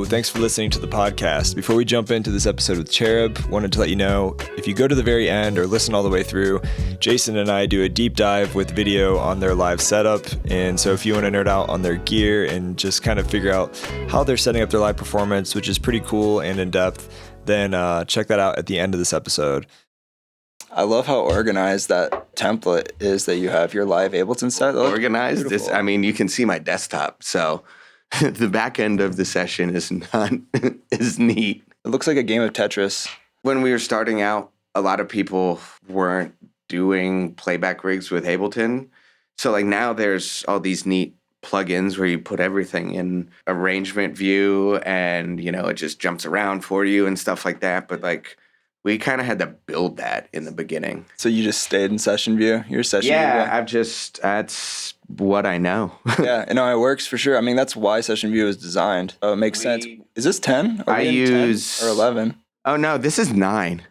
Thanks for listening to the podcast. Before we jump into this episode with Cherub, wanted to let you know, if you go to the very end or listen all the way through, Jason and I do a deep dive with video on their live setup. And so if you want to nerd out on their gear and just kind of figure out how they're setting up their live performance, which is pretty cool and in depth, then check that out at the end of this episode. I love how organized that template is that you have your live Ableton set. Organized? You can see my desktop, so... The back end of the session is not is neat. It looks like a game of Tetris. When we were starting out, a lot of people weren't doing playback rigs with Ableton. So like now there's all these neat plugins where you put everything in arrangement view and, it just jumps around for you and stuff like that. But like we kind of had to build that in the beginning. So you just stayed in session view? You're a session view guy? That's what I know. Yeah, it works for sure. That's why session view is designed. It makes sense. Is this 10? I use 10 or 11. Oh no, this is 9.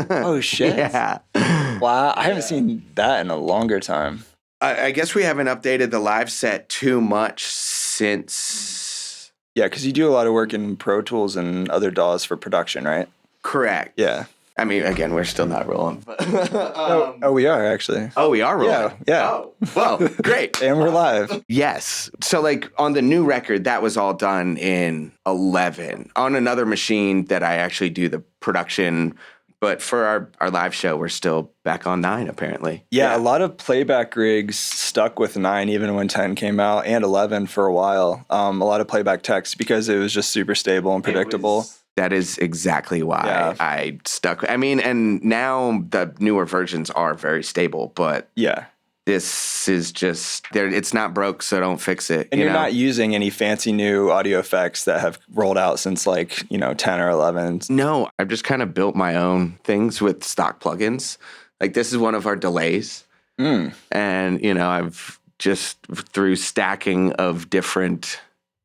Oh shit. Yeah. Wow, I haven't seen that in a longer time. I guess we haven't updated the live set too much since... Yeah, because you do a lot of work in Pro Tools and other DAWs for production, right? Correct. Yeah. Again, we're still not rolling. But, we are, actually. Oh, we are rolling? Yeah. Oh, well, great. And we're live. Yes. So, on the new record, that was all done in 11. On another machine that I actually do the production. But for our live show, we're still back on 9, apparently. Yeah, a lot of playback rigs stuck with 9 even when 10 came out, and 11 for a while. A lot of playback techs because it was just super stable and predictable. That is exactly why I stuck. And now the newer versions are very stable, but this is just, it's not broke, so don't fix it. And you're not using any fancy new audio effects that have rolled out since 10 or 11. No, I've just kind of built my own things with stock plugins. This is one of our delays. And, I've just through stacking of different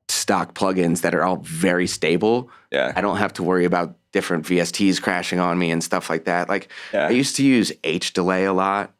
stock plugins that are all very stable. Yeah. I don't have to worry about different VSTs crashing on me and stuff like that. I used to use H delay a lot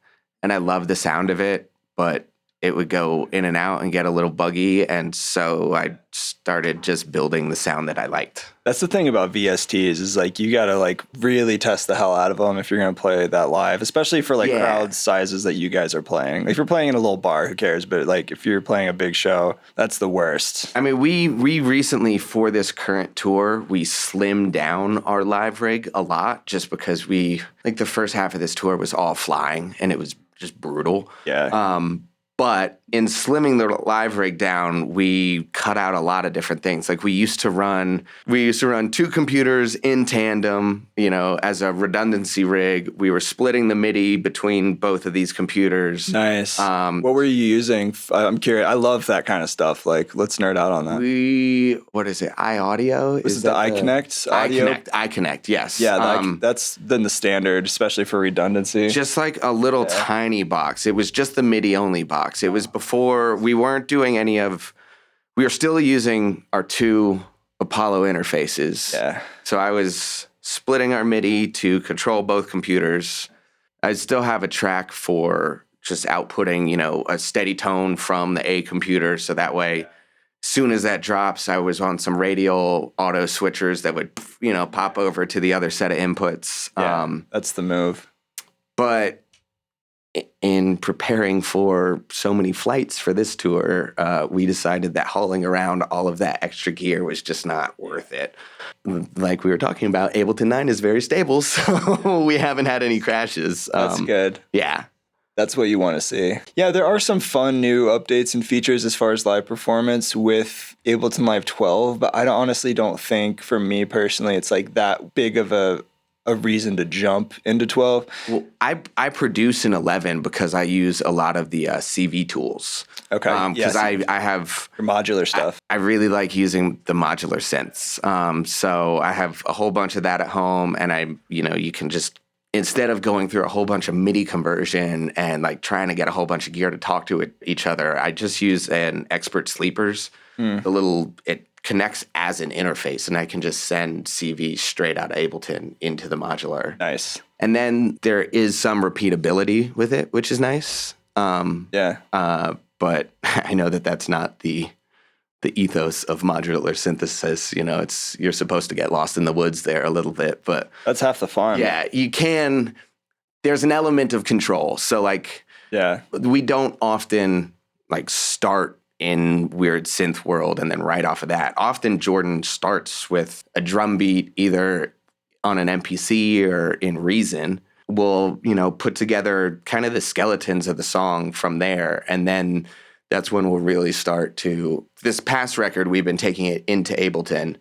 and I love the sound of it, but it would go in and out and get a little buggy. And so I started just building the sound that I liked. That's the thing about VSTs is you got to really test the hell out of them if you're going to play that live, especially for crowd sizes that you guys are playing. If you're playing in a little bar, who cares? But if you're playing a big show, that's the worst. We recently, for this current tour, we slimmed down our live rig a lot just because the first half of this tour was all flying and it was just brutal. Yeah. But in slimming the live rig down, we cut out a lot of different things. We used to run 2 computers in tandem, as a redundancy rig. We were splitting the MIDI between both of these computers. Nice. What were you using? I'm curious. I love that kind of stuff. Let's nerd out on that. What is it? iAudio? Is it the iConnect audio? iConnect, yes. Yeah, that's then the standard, especially for redundancy. Just a little tiny box. It was just the MIDI only box. It was before we weren't doing we were still using our 2 Apollo interfaces. Yeah. So I was splitting our MIDI to control both computers. I still have a track for just outputting, a steady tone from the A computer. So that way, as soon as that drops, I was on some radial auto switchers that would, pop over to the other set of inputs. Yeah, that's the move. But in preparing for so many flights for this tour, we decided that hauling around all of that extra gear was just not worth it. Like we were talking about, Ableton 9 is very stable, so we haven't had any crashes. That's good. Yeah. That's what you want to see. Yeah, there are some fun new updates and features as far as live performance with Ableton Live 12, but I honestly don't think, for me personally, it's that big of a reason to jump into 12. Well, I produce in 11 because I use a lot of the CV tools. Okay. Because I have your modular stuff. I really like using the modular synths. So I have a whole bunch of that at home, and you can just, instead of going through a whole bunch of MIDI conversion and trying to get a whole bunch of gear to talk to each other, I just use an Expert Sleepers. The little, it connects as an interface, and I can just send CV straight out of Ableton into the modular. Nice. And then there is some repeatability with it, which is nice. But I know that that's not the ethos of modular synthesis. You know, you're supposed to get lost in the woods there a little bit, but that's half the fun. Yeah, you can. There's an element of control. So like, we don't often like start in weird synth world and then right off of that. Often Jordan starts with a drum beat either on an MPC or in Reason. We'll, put together kind of the skeletons of the song from there. And then that's when we'll really start to, this past record, we've been taking it into Ableton,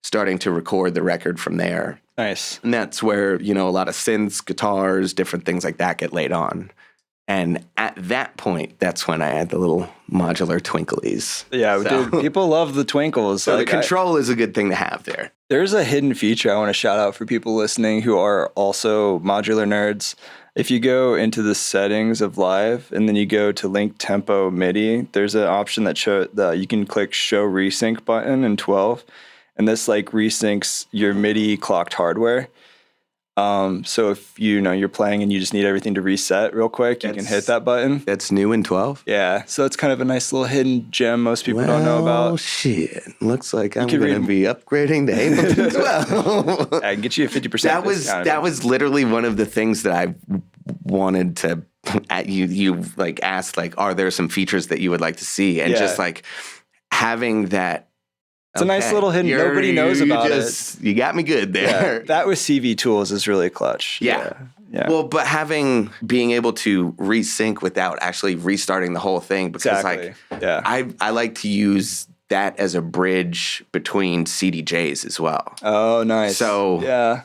starting to record the record from there. Nice. And that's where, a lot of synths, guitars, different things like that get laid on. And at that point, that's when I add the little modular twinklies. Yeah, dude, people love the twinkles. So the control is a good thing to have there. There's a hidden feature I want to shout out for people listening who are also modular nerds. If you go into the settings of Live and then you go to link tempo MIDI, there's an option that you can click show resync button in 12. And this like resyncs your MIDI clocked hardware. So if you're playing and you just need everything to reset real quick, you can hit that button. That's new in 12? Yeah. So it's kind of a nice little hidden gem most people don't know about. Oh, shit. Looks like I'm going to be upgrading to Ableton 12. I can get you a 50% discount. That was literally one of the things that I wanted to, you like asked, like, are there some features that you would like to see? And just like having that. It's a nice little hidden. Nobody knows about it. You got me good there. Yeah, that with CV tools is really clutch. Yeah. Well, but being able to resync without actually restarting the whole thing, because I like to use that as a bridge between CDJs as well. Oh, nice. So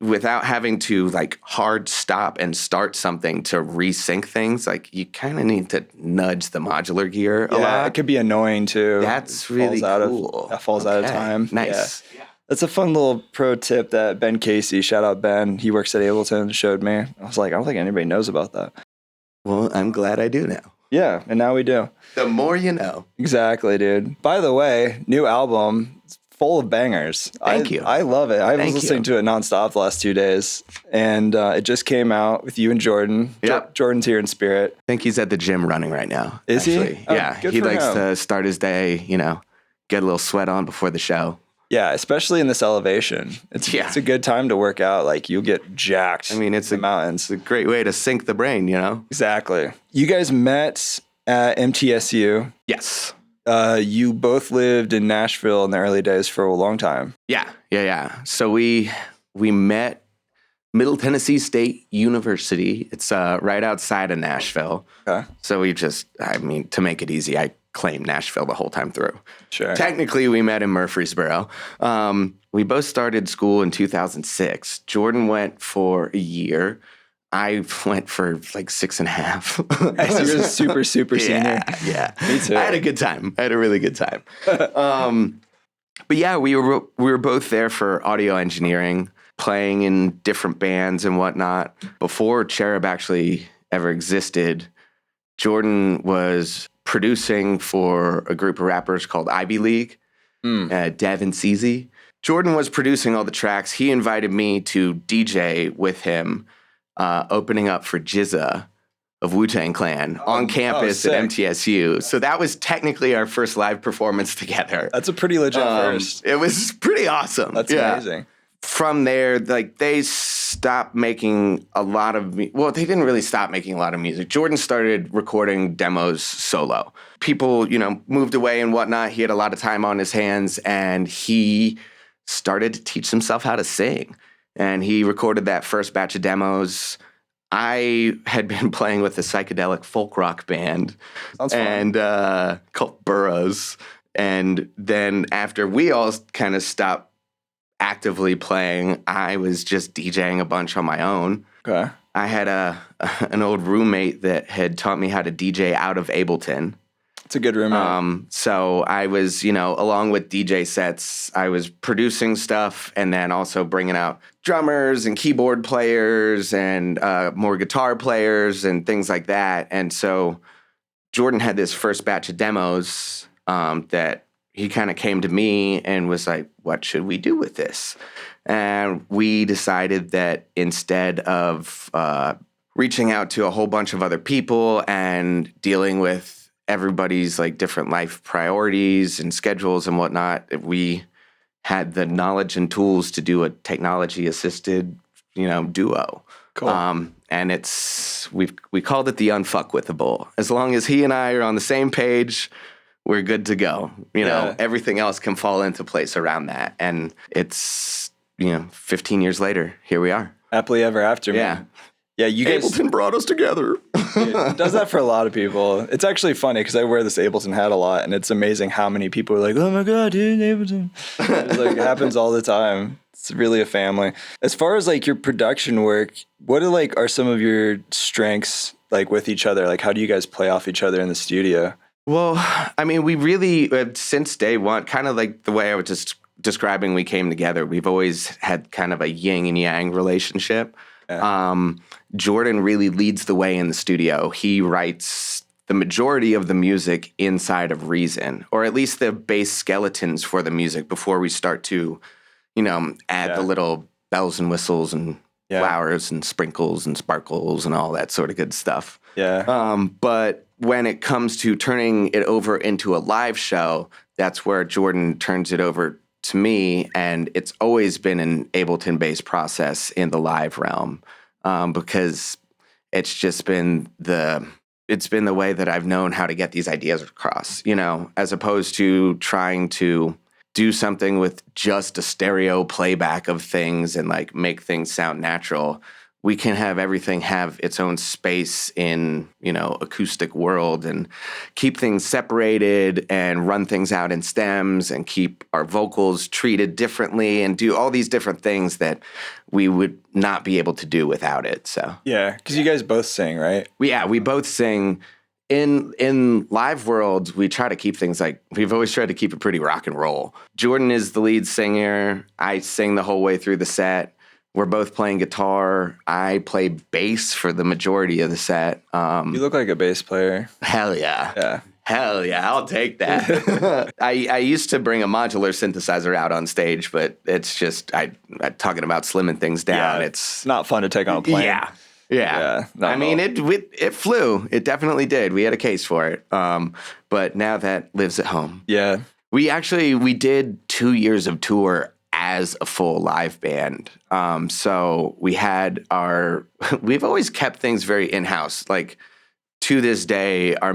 without having to like hard stop and start something to resync things, like you kind of need to nudge the modular gear a lot. It could be annoying too. That's really cool. That falls out of time. Nice. Yeah. That's a fun little pro tip that Ben Casey, shout out Ben, he works at Ableton, showed me. I was like, I don't think anybody knows about that. Well, I'm glad I do now. Yeah, and now we do. The more you know. Exactly, dude. By the way, new album. Full of bangers. Thank you. I love it. I was listening to it nonstop the last 2 days, and it just came out with you and Jordan. Yep. Jordan's here in spirit. I think he's at the gym running right now. Is he? Oh, yeah. He likes to start his day, get a little sweat on before the show. Yeah, especially in this elevation. It's a good time to work out. Like you'll get jacked. I mean, it's the mountains. It's a great way to sink the brain, Exactly. You guys met at MTSU. Yes. You both lived in Nashville in the early days for a long time. Yeah. So we met Middle Tennessee State University. It's right outside of Nashville. Okay. So to make it easy, I claimed Nashville the whole time through. Sure. Technically, we met in Murfreesboro. We both started school in 2006. Jordan went for a year. I went for like 6.5. You're super, super senior. Yeah. Me too. I had a good time. I had a really good time. But yeah, we were both there for audio engineering, playing in different bands and whatnot. Before Cherub actually ever existed, Jordan was producing for a group of rappers called Ivy League, Dev and CZ. Jordan was producing all the tracks. He invited me to DJ with him, opening up for Jizza of Wu-Tang Clan on campus at MTSU. So that was technically our first live performance together. That's a pretty legit first. It was pretty awesome. That's amazing. From there, like they stopped making a lot of they didn't really stop making a lot of music. Jordan started recording demos solo. People, moved away and whatnot. He had a lot of time on his hands and he started to teach himself how to sing. And he recorded that first batch of demos. I had been playing with a psychedelic folk rock band called Burroughs. And then after we all kind of stopped actively playing, I was just DJing a bunch on my own. Okay. I had an old roommate that had taught me how to DJ out of Ableton. It's a good roommate. So I was, along with DJ sets, I was producing stuff and then also bringing out drummers and keyboard players and more guitar players and things like that. And so Jordan had this first batch of demos that he kind of came to me and was like, what should we do with this? And we decided that instead of reaching out to a whole bunch of other people and dealing with everybody's like different life priorities and schedules and whatnot, we had the knowledge and tools to do a technology assisted, duo. Cool. And we called it the unfuckwithable. As long as he and I are on the same page, we're good to go. Everything else can fall into place around that. And it's, 15 years later, here we are. Happily ever after, man. Yeah, you guys... Ableton brought us together. It does that for a lot of people. It's actually funny because I wear this Ableton hat a lot, and it's amazing how many people are like, oh my God, dude, Ableton. It happens all the time. It's really a family. As far as like your production work, what are some of your strengths like with each other? Like, how do you guys play off each other in the studio? Well, I mean, we really, since day one, kind of like the way I was just describing we came together, we've always had kind of a yin and yang relationship. Yeah. Jordan really leads the way in the studio. He writes the majority of the music inside of Reason, or at least the base skeletons for the music before we start to, add the little bells and whistles and flowers and sprinkles and sparkles and all that sort of good stuff. Yeah. But when it comes to turning it over into a live show, that's where Jordan turns it over to me, and it's always been an Ableton-based process in the live realm, because it's just been the way that I've known how to get these ideas across, as opposed to trying to do something with just a stereo playback of things and like make things sound natural. We can have everything have its own space in, acoustic world and keep things separated and run things out in stems and keep our vocals treated differently and do all these different things that we would not be able to do without it. So yeah, because you guys both sing, right? We both sing. In live worlds, we try to keep things we've always tried to keep it pretty rock and roll. Jordan is the lead singer. I sing the whole way through the set. We're both playing guitar. I play bass for the majority of the set. You look like a bass player. Hell yeah. Yeah. Hell yeah, I'll take that. I used to bring a modular synthesizer out on stage, but it's just, I'm talking about slimming things down. Yeah, it's not fun to take on a plane. Yeah. I mean, it flew. It definitely did. We had a case for it. But now that lives at home. Yeah. We did 2 years of tour as a full live band. So we've always kept things very in-house. Like, to this day, our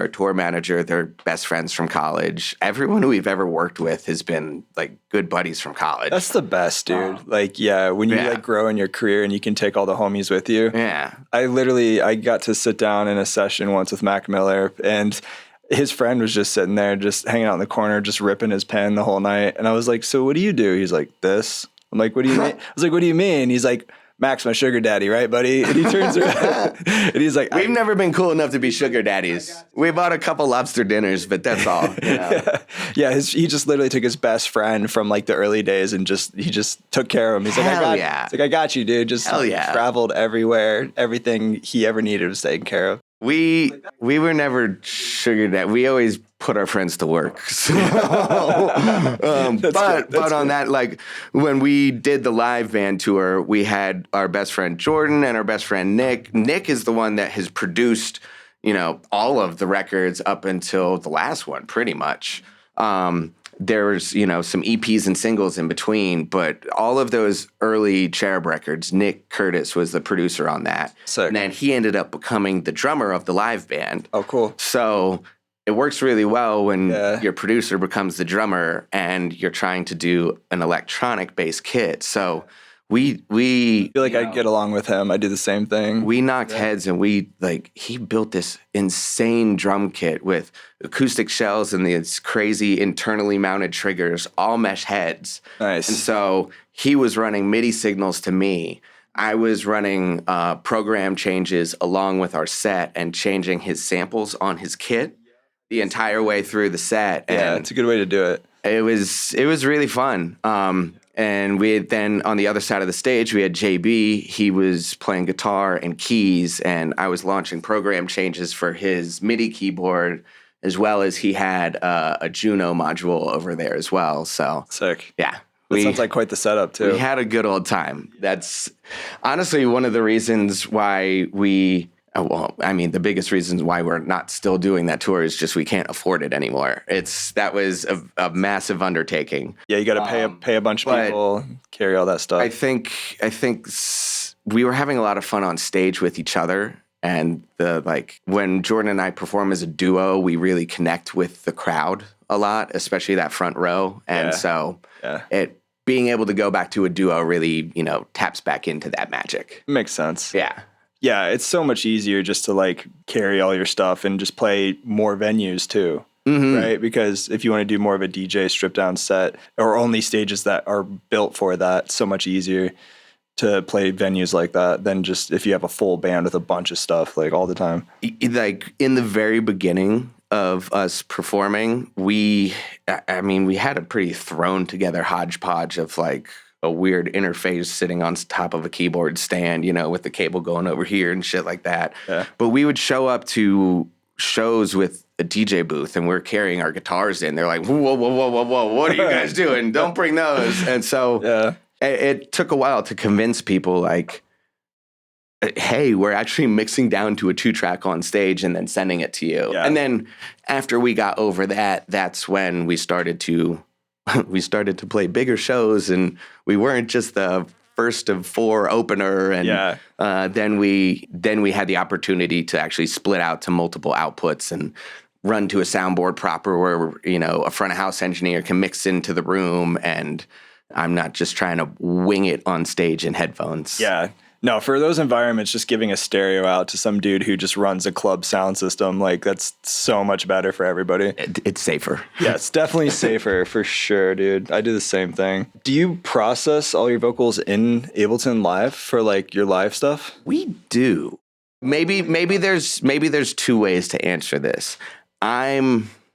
tour manager, they're best friends from college. Everyone who we've ever worked with has been like good buddies from college. That's the best, dude. When you grow in your career and you can take all the homies with you. Yeah. I got to sit down in a session once with Mac Miller, and his friend was just sitting there, just hanging out in the corner, just ripping his pen the whole night. And I was like, so what do you do? He's like, this. I'm like, what do you mean? I was like, what do you mean? He's like, Mac's my sugar daddy, right, buddy? And he turns around and he's like, we've never been cool enough to be sugar daddies. We bought a couple lobster dinners, but that's all. Yeah, he just literally took his best friend from like the early days and he just took care of him. He's like, I got you, dude. Just traveled everywhere. Everything he ever needed was taken care of. We were never sugar daddy. We always put our friends to work. So, but on that, like when we did the live band tour, we had our best friend Jordan and our best friend Nick. Nick is the one that has produced, all of the records up until the last one, pretty much. There's, some EPs and singles in between, but all of those early Cherub records, Nick Curtis was the producer on that. Sick. And then he ended up becoming the drummer of the live band. Oh, cool. So it works really well when your producer becomes the drummer and you're trying to do an electronic-based kit. So we feel like I get along with him. I do the same thing. We knocked heads, and he built this insane drum kit with acoustic shells and these crazy internally mounted triggers, all mesh heads. Nice. And so he was running MIDI signals to me. I was running program changes along with our set and changing his samples on his kit the entire way through the set. Yeah, and it's a good way to do it. It was really fun. And we had then on the other side of the stage, we had JB. He was playing guitar and keys, and I was launching program changes for his MIDI keyboard as well as he had a Juno module over there as well. So sick. yeah. That sounds like quite the setup, too. We had a good old time. That's honestly one of the reasons why the biggest reasons why we're not still doing that tour is just we can't afford it anymore. That was a massive undertaking. Yeah, you got to pay a bunch of people, carry all that stuff. I think we were having a lot of fun on stage with each other. And when Jordan and I perform as a duo, we really connect with the crowd a lot, especially that front row. And being able to go back to a duo really, taps back into that magic. Makes sense. Yeah. Yeah, it's so much easier just to carry all your stuff and just play more venues too. Mm-hmm. Right? Because if you want to do more of a DJ stripped down set or only stages that are built for that, so much easier to play venues like that than just if you have a full band with a bunch of stuff all the time. In the very beginning of us performing, we had a pretty thrown together hodgepodge of a weird interface sitting on top of a keyboard stand, with the cable going over here and shit like that. Yeah. But we would show up to shows with a DJ booth and we're carrying our guitars in. They're like, whoa, what are you guys doing? Don't bring those. And so it took a while to convince people hey, we're actually mixing down to a 2-track on stage and then sending it to you. Yeah. And then after we got over that, that's when we started to play bigger shows, and we weren't just the first of 4 opener. And then we had the opportunity to actually split out to multiple outputs and run to a soundboard proper where, a front of house engineer can mix into the room, and I'm not just trying to wing it on stage in headphones. Yeah. No, for those environments, just giving a stereo out to some dude who just runs a club sound system, that's so much better for everybody. It's safer. Yeah, it's definitely safer for sure, dude. I do the same thing. Do you process all your vocals in Ableton Live for your live stuff? We do. Maybe there's 2 ways to answer this. I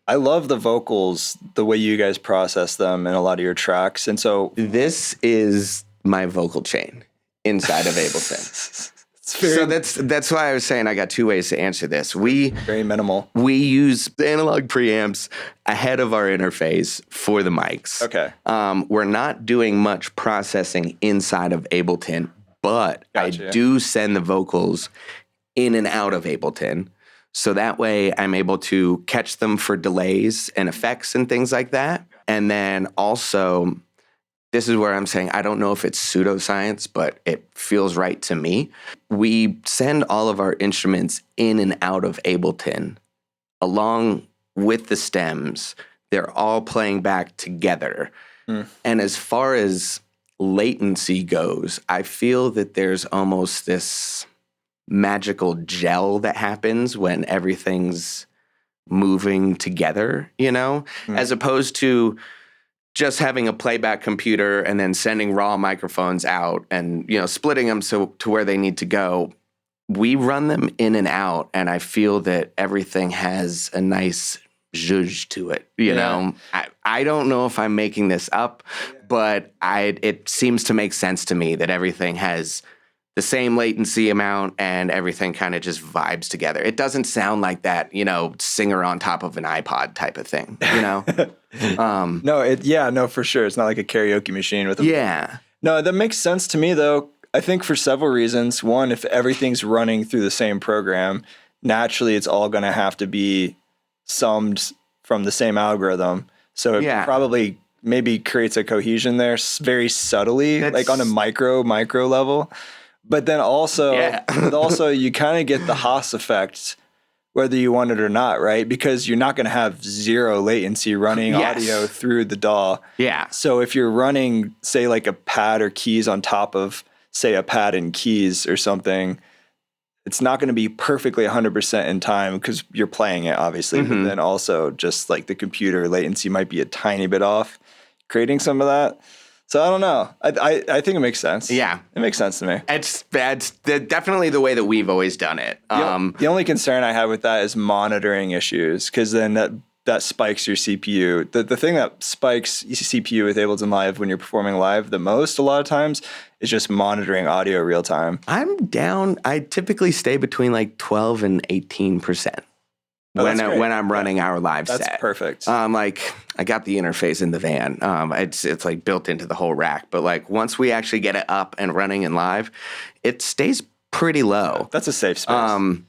love the vocals, the way you guys process them in a lot of your tracks. And so this is my vocal chain inside of Ableton. So that's why I was saying I got 2 ways to answer this. Very minimal. We use the analog preamps ahead of our interface for the mics. Okay. We're not doing much processing inside of Ableton, but Gotcha. I do send the vocals in and out of Ableton. So that way I'm able to catch them for delays and effects and things like that. And then also, this is where I'm saying I don't know if it's pseudoscience, but it feels right to me. We send all of our instruments in and out of Ableton along with the stems. They're all playing back together. And as far as latency goes, I feel that there's almost this magical gel that happens when everything's moving together, as opposed to just having a playback computer and then sending raw microphones out and, splitting them to where they need to go. We run them in and out, and I feel that everything has a nice zhuzh to it. You know, I don't know if I'm making this up, but it seems to make sense to me that everything has the same latency amount and everything kind of just vibes together. It doesn't sound like that, singer on top of an iPod type of thing, No, for sure. It's not like a karaoke machine with No, that makes sense to me though. I think for several reasons. One, if everything's running through the same program, naturally it's all going to have to be summed from the same algorithm. So it probably maybe creates a cohesion there very subtly, on a micro level. But then also, you kind of get the Haas effect, whether you want it or not, right? Because you're not going to have zero latency running audio through the DAW. Yeah. So if you're running, say, a pad or keys on top of, say, a pad and keys or something, it's not going to be perfectly 100% in time because you're playing it, obviously. Mm-hmm. But then also just the computer latency might be a tiny bit off, creating some of that. So I don't know. I think it makes sense. Yeah. It makes sense to me. It's definitely the way that we've always done it. The only concern I have with that is monitoring issues, because then that spikes your CPU. The thing that spikes CPU with Ableton Live when you're performing live the most a lot of times is just monitoring audio real time. I'm down. I typically stay between 12 and 18%. when I'm running our live That's set. perfect. Like I got the interface in the van. It's like built into the whole rack. But like once we actually get it up and running and live, it stays pretty low. That's a safe space.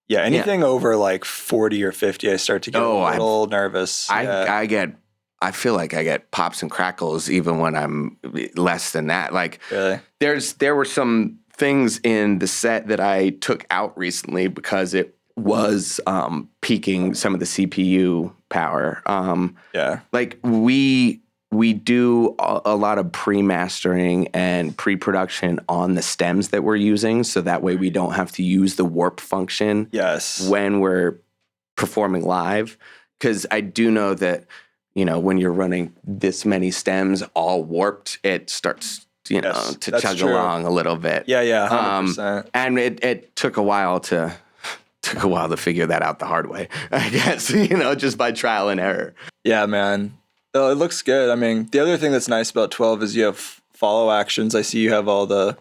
Yeah, anything over like 40 or 50, I start to get a little nervous. I feel like I get pops and crackles even when I'm less than that. Like really? There were some things in the set that I took out recently because it was peaking some of the CPU power. Like we do a lot of pre-mastering and pre-production on the stems that we're using, so that way we don't have to use the warp function when we're performing live. Because I do know that, when you're running this many stems all warped, it starts, to chug along a little bit. Yeah, 100%. And it took a while to figure that out the hard way, I guess, just by trial and error. Yeah, man. Oh, it looks good. I mean, the other thing that's nice about 12 is you have follow actions. I see you have all the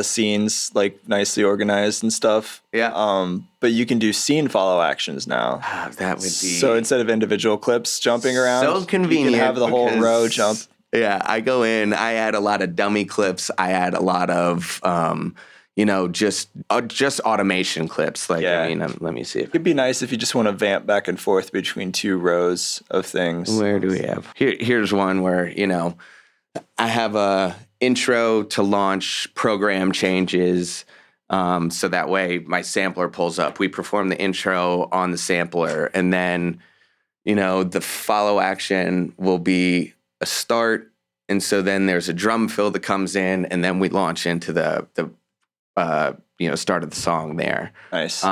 scenes like nicely organized and stuff. Yeah. But you can do scene follow actions now. That would be so instead of individual clips jumping around, so convenient. You can have the whole row jump. Yeah, I go in. I add a lot of dummy clips. I add a lot of just automation clips. Like, let me see. It'd be nice if you just want to vamp back and forth between two rows of things. Where do we have? Here's one where, I have a intro to launch program changes. So that way my sampler pulls up. We perform the intro on the sampler, and then, the follow action will be a start. And so then there's a drum fill that comes in, and then we launch into the start of the song there. Nice.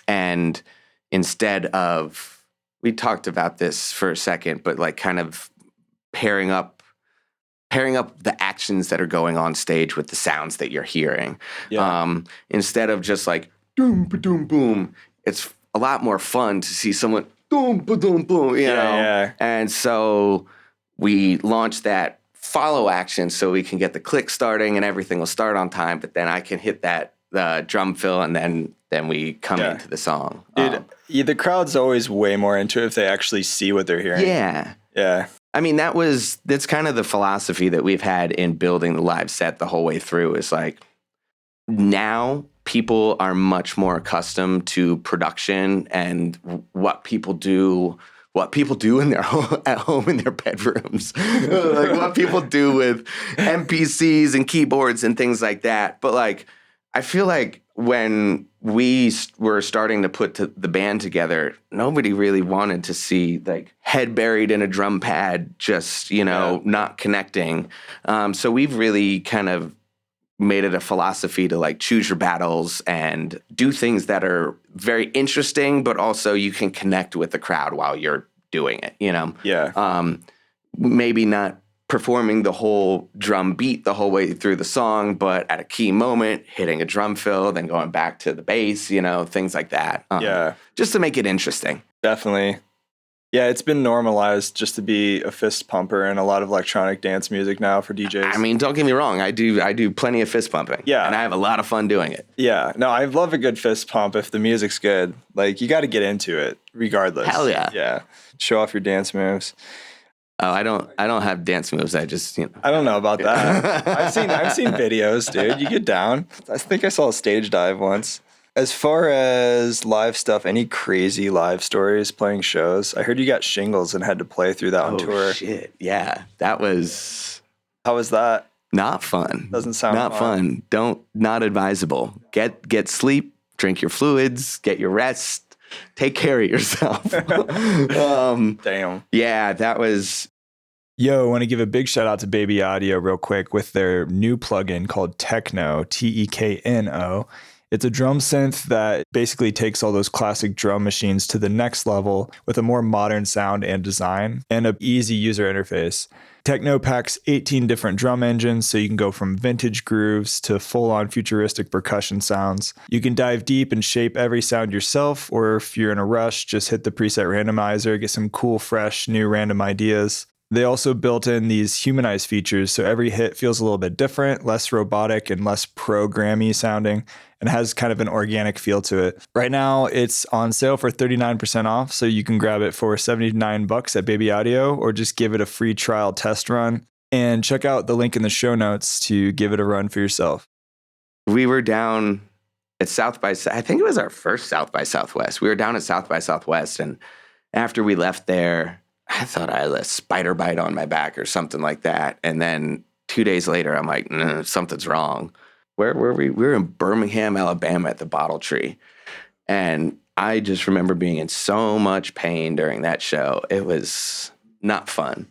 And instead of, we talked about this for a second, but like kind of pairing up the actions that are going on stage with the sounds that you're hearing. Yeah. Instead of just like boom, boom, boom, it's a lot more fun to see someone boom, boom, boom, you know? Yeah. And so we launched that follow action so we can get the click starting and everything will start on time, but then I can hit that drum fill and then we come into the song. Dude, the crowd's always way more into it if they actually see what they're hearing. Yeah. Yeah. I mean, that's kind of the philosophy that we've had in building the live set the whole way through, is like, now people are much more accustomed to production and what people do in their home, at home in their bedrooms, like what people do with MPCs and keyboards and things like that. But like, I feel like when we were starting to put the band together, nobody really wanted to see like head buried in a drum pad, just, not connecting. So we've really kind of made it a philosophy to like choose your battles and do things that are very interesting, but also you can connect with the crowd while you're doing it, Yeah. Maybe not performing the whole drum beat the whole way through the song, but at a key moment, hitting a drum fill, then going back to the bass, things like that. Just to make it interesting. Definitely. Yeah, it's been normalized just to be a fist pumper in a lot of electronic dance music now for DJs. I mean, don't get me wrong. I do plenty of fist pumping. Yeah. And I have a lot of fun doing it. Yeah. No, I love a good fist pump if the music's good. Like, you got to get into it regardless. Hell yeah. Yeah. Show off your dance moves. Oh, I don't have dance moves. I just, I don't know about that. I've seen videos, dude. You get down. I think I saw a stage dive once. As far as live stuff, any crazy live stories playing shows? I heard you got shingles and had to play through that on tour. Oh, shit. Yeah. That was... How was that? Not fun. Doesn't sound not fun. Not advisable. Get sleep, drink your fluids, get your rest. Take care of yourself. Damn. Yeah, that was... Yo, I want to give a big shout out to Baby Audio real quick with their new plugin called Techno, Tekno. It's a drum synth that basically takes all those classic drum machines to the next level with a more modern sound and design and an easy user interface. Techno packs 18 different drum engines, so you can go from vintage grooves to full-on futuristic percussion sounds. You can dive deep and shape every sound yourself, or if you're in a rush, just hit the preset randomizer, get some cool, fresh, new random ideas. They also built in these humanized features, so every hit feels a little bit different, less robotic and less programmy sounding, and has kind of an organic feel to it. Right now, it's on sale for 39% off, so you can grab it for $79 at Baby Audio, or just give it a free trial test run. And check out the link in the show notes to give it a run for yourself. We were down at South by, I think it was our first South by Southwest. We were down at South by Southwest, and after we left there, I thought I had a spider bite on my back or something like that. And then 2 days later, I'm like, nah, something's wrong. Where were we? We were in Birmingham, Alabama at the Bottle Tree. And I just remember being in so much pain during that show. It was not fun.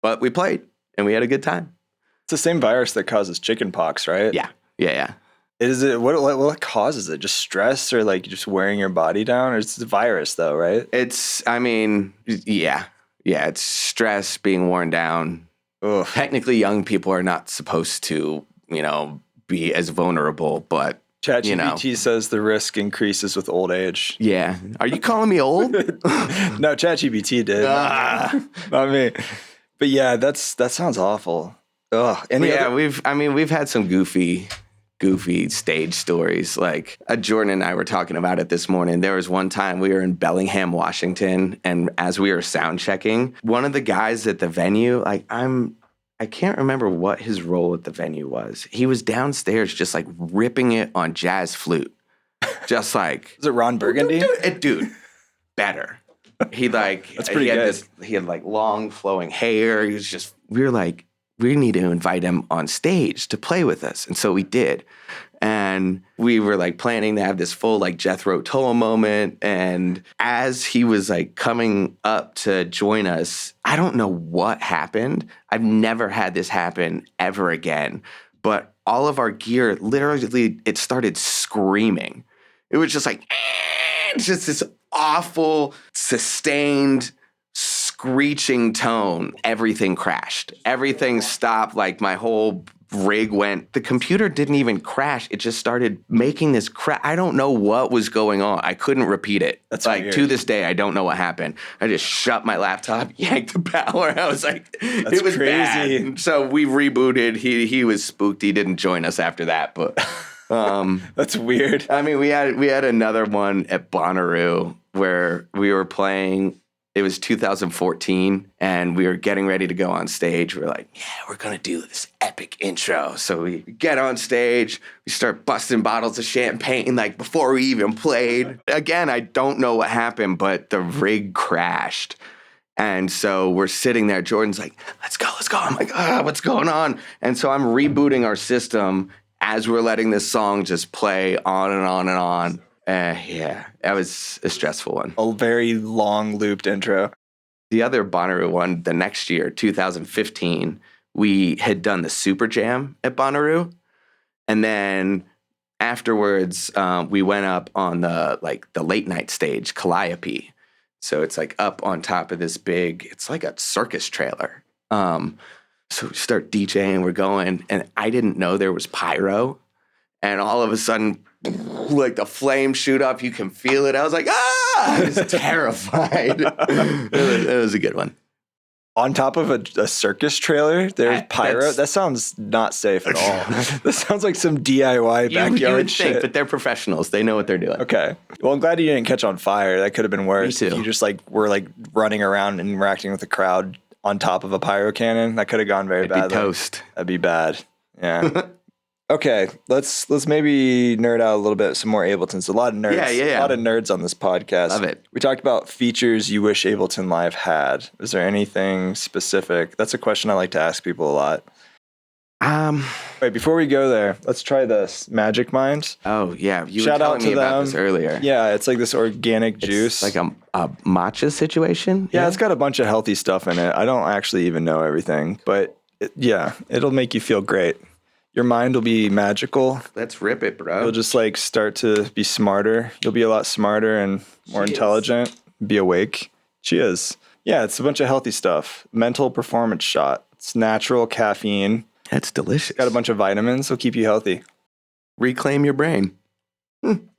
But we played, and we had a good time. It's the same virus that causes chickenpox, right? Yeah. Is it what causes it? Just stress, or like just wearing your body down? Or it's the virus, though, right? Yeah, it's stress, being worn down. Ugh. Technically, young people are not supposed to, be as vulnerable, but ChatGPT says the risk increases with old age. Yeah. Are you calling me old? No, ChatGPT did. Not me. But yeah, that sounds awful. Ugh. We've had some goofy stage stories. Like Jordan and I were talking about it this morning. There was one time we were in Bellingham, Washington, and as we were sound checking, one of the guys at the venue, I can't remember what his role at the venue was. He was downstairs just like ripping it on jazz flute. Just like is it Ron Burgundy? Dude, better. He that's pretty good. He had like long flowing hair. He was just, we were like, we need to invite him on stage to play with us. And so we did. And we were like planning to have this full like Jethro Tull moment. And as he was like coming up to join us, I don't know what happened. I've never had this happen ever again. But all of our gear, literally, it started screaming. It was just like, just this awful, sustained, screeching tone. Everything crashed. Everything stopped. Like my whole rig went. The computer didn't even crash. It just started making this crash. I don't know what was going on. I couldn't repeat it. That's like weird. To this day, I don't know what happened. I just shut my laptop, yanked the power. I was like, That's it was crazy. bad. So we rebooted. He was spooked. He didn't join us after that, but that's weird. I mean, we had another one at Bonnaroo where we were playing. It was 2014, and we were getting ready to go on stage. We're like, yeah, we're going to do this epic intro. So we get on stage. We start busting bottles of champagne, like, before we even played. Again, I don't know what happened, but the rig crashed. And so we're sitting there. Jordan's like, let's go. I'm like, what's going on? And so I'm rebooting our system as we're letting this song just play on and on and on. Yeah, that was a stressful one. A very long looped intro. The other Bonnaroo one, the next year, 2015, we had done the Super Jam at Bonnaroo. And then afterwards, we went up on the late night stage, Calliope. So it's like up on top of this big, it's like a circus trailer. So we start DJing, we're going, and I didn't know there was pyro. And all of a sudden, like the flames shoot up, you can feel it. I was like, I was terrified. It was a good one. On top of a circus trailer, there's pyro. That sounds not safe at all. That sounds like some DIY backyard you would shit. think, but they're professionals. They know what they're doing. Okay. Well, I'm glad you didn't catch on fire. That could have been worse. Me too. If you just were running around and interacting with the crowd on top of a pyro cannon. That could have gone very bad. It'd be toast. That'd be bad. Yeah. Okay, let's maybe nerd out a little bit. Some more Abletons. A lot of nerds. Yeah. A lot of nerds on this podcast. Love it. We talked about features you wish Ableton Live had. Is there anything specific? That's a question I like to ask people a lot. Wait, before we go there, let's try this Magic Mind. Oh yeah, you Shout were out telling to me about them. this earlier. Yeah, it's like this organic juice. Like a matcha situation. Yeah, it's got a bunch of healthy stuff in it. I don't actually even know everything, but it'll make you feel great. Your mind will be magical. Let's rip it, bro. You'll just start to be smarter. You'll be a lot smarter and more intelligent. Be awake. Cheers. Yeah, it's a bunch of healthy stuff. Mental performance shot. It's natural caffeine. That's delicious. Got a bunch of vitamins. It'll keep you healthy. Reclaim your brain.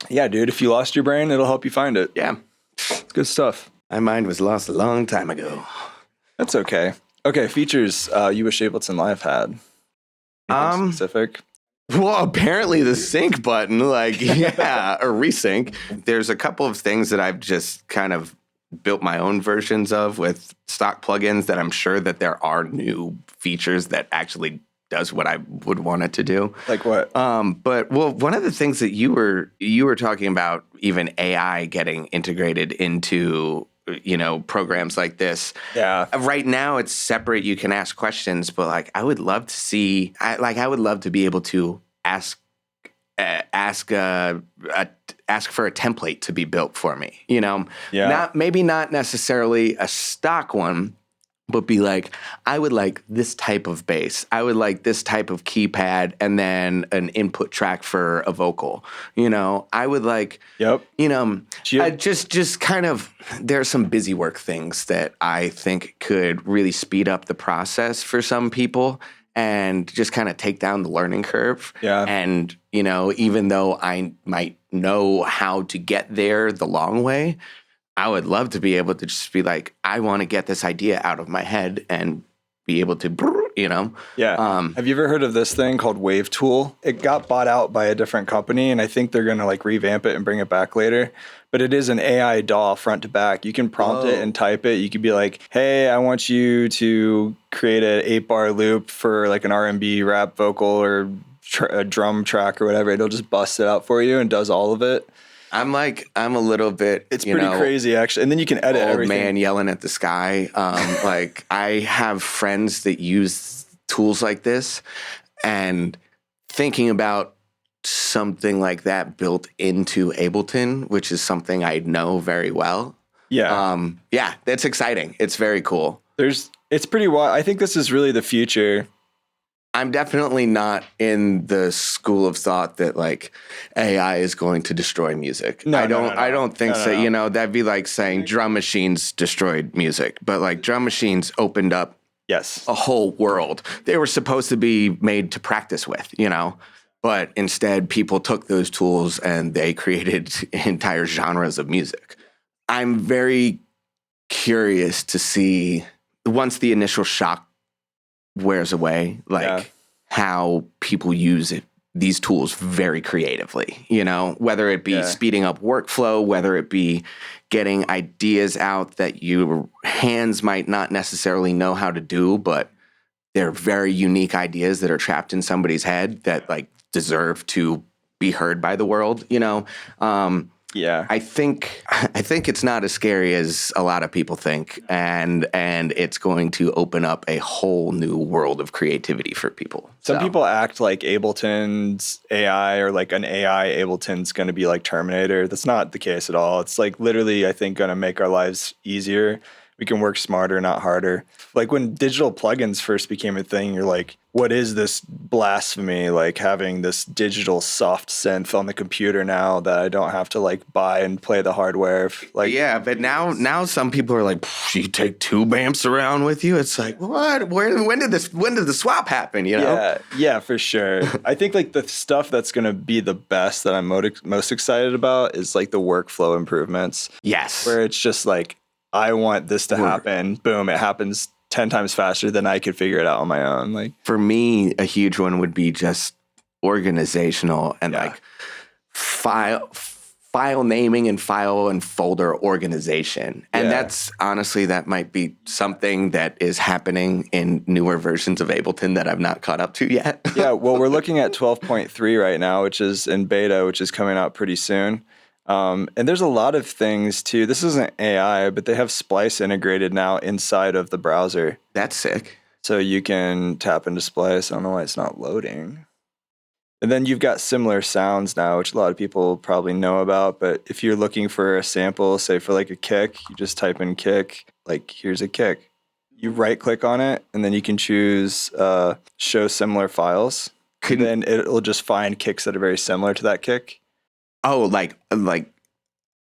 Yeah, dude. If you lost your brain, it'll help you find it. Yeah. It's good stuff. My mind was lost a long time ago. That's okay. Okay, features you wish Ableton Live had. Anything specific? Well, apparently the sync button, like, yeah, or resync. There's a couple of things that I've just kind of built my own versions of with stock plugins that I'm sure that there are new features that actually does what I would want it to do. Like what? But one of the things that you were talking about, even AI getting integrated into, you know, programs like this. Yeah. Right now it's separate. You can ask questions, but like I would love to see. I would love to be able to ask for a template to be built for me. You know, maybe not necessarily a stock one, but be like, I would like this type of bass. I would like this type of keypad and then an input track for a vocal. You know, I would like, you know, just kind of, there's some busy work things that I think could really speed up the process for some people and just kind of take down the learning curve. Yeah. And, you know, even though I might know how to get there the long way, I would love to be able to just be like, I want to get this idea out of my head and be able to, you know? Yeah. Have you ever heard of this thing called Wave Tool? It got bought out by a different company, and I think they're going to like revamp it and bring it back later. But it is an AI DAW front to back. You can prompt it and type it. You could be like, hey, I want you to create an 8-bar loop for like an R&B rap vocal or a drum track or whatever. It'll just bust it out for you and does all of it. I'm a little bit, it's pretty crazy actually. And then you can edit everything. Man yelling at the sky. Like I have friends that use tools like this, and thinking about something like that built into Ableton, which is something I know very well. Yeah. Yeah, that's exciting. It's very cool. It's pretty wild. I think this is really the future. I'm definitely not in the school of thought that like AI is going to destroy music. I don't think so. You know, that'd be like saying drum machines destroyed music, but like drum machines opened up a whole world. They were supposed to be made to practice with, you know, but instead people took those tools and they created entire genres of music. I'm very curious to see once the initial shock wears away, like how people use these tools very creatively, you know, whether it be speeding up workflow, whether it be getting ideas out that your hands might not necessarily know how to do, but they're very unique ideas that are trapped in somebody's head that like deserve to be heard by the world, you know? I think it's not as scary as a lot of people think, and it's going to open up a whole new world of creativity for people. Some people act like Ableton's AI or like an AI Ableton's going to be like Terminator. That's not the case at all. It's like literally, I think, going to make our lives easier. We can work smarter, not harder. Like when digital plugins first became a thing, you're like, what is this blasphemy? Like having this digital soft synth on the computer now that I don't have to like buy and play the hardware. Like, yeah, but now some people are like, you take 2 amps around with you. It's like, what? When did the swap happen? You know? Yeah, for sure. I think like the stuff that's going to be the best that I'm most excited about is like the workflow improvements. Yes, where it's just like, I want this to happen. Boom, it happens 10 times faster than I could figure it out on my own. Like for me, a huge one would be just organizational and like file naming and file and folder organization. And that's honestly, that might be something that is happening in newer versions of Ableton that I've not caught up to yet. Yeah, well, we're looking at 12.3 right now, which is in beta, which is coming out pretty soon. And there's a lot of things too. This isn't AI, but they have Splice integrated now inside of the browser. That's sick. So you can tap into Splice. I don't know why it's not loading. And then you've got similar sounds now, which a lot of people probably know about. But if you're looking for a sample, say for like a kick, you just type in kick, like here's a kick. You right click on it, and then you can choose show similar files. And then it'll just find kicks that are very similar to that kick. Oh, like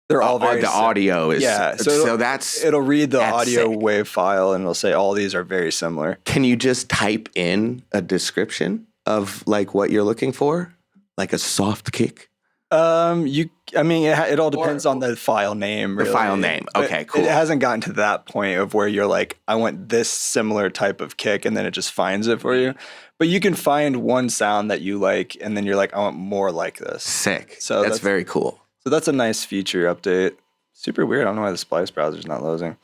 they're all very the audio is so that's it'll read the audio sick. wave file and it'll say all these are very similar. Can you just type in a description of like what you're looking for, like a soft kick? It all depends on the file name, really. The file name. Okay, cool. It hasn't gotten to that point of where you're like, I want this similar type of kick, and then it just finds it for you. But you can find one sound that you like, and then you're like, I want more like this. Sick. So that's very cool. So that's a nice feature update. Super weird. I don't know why the Splice browser's not loading.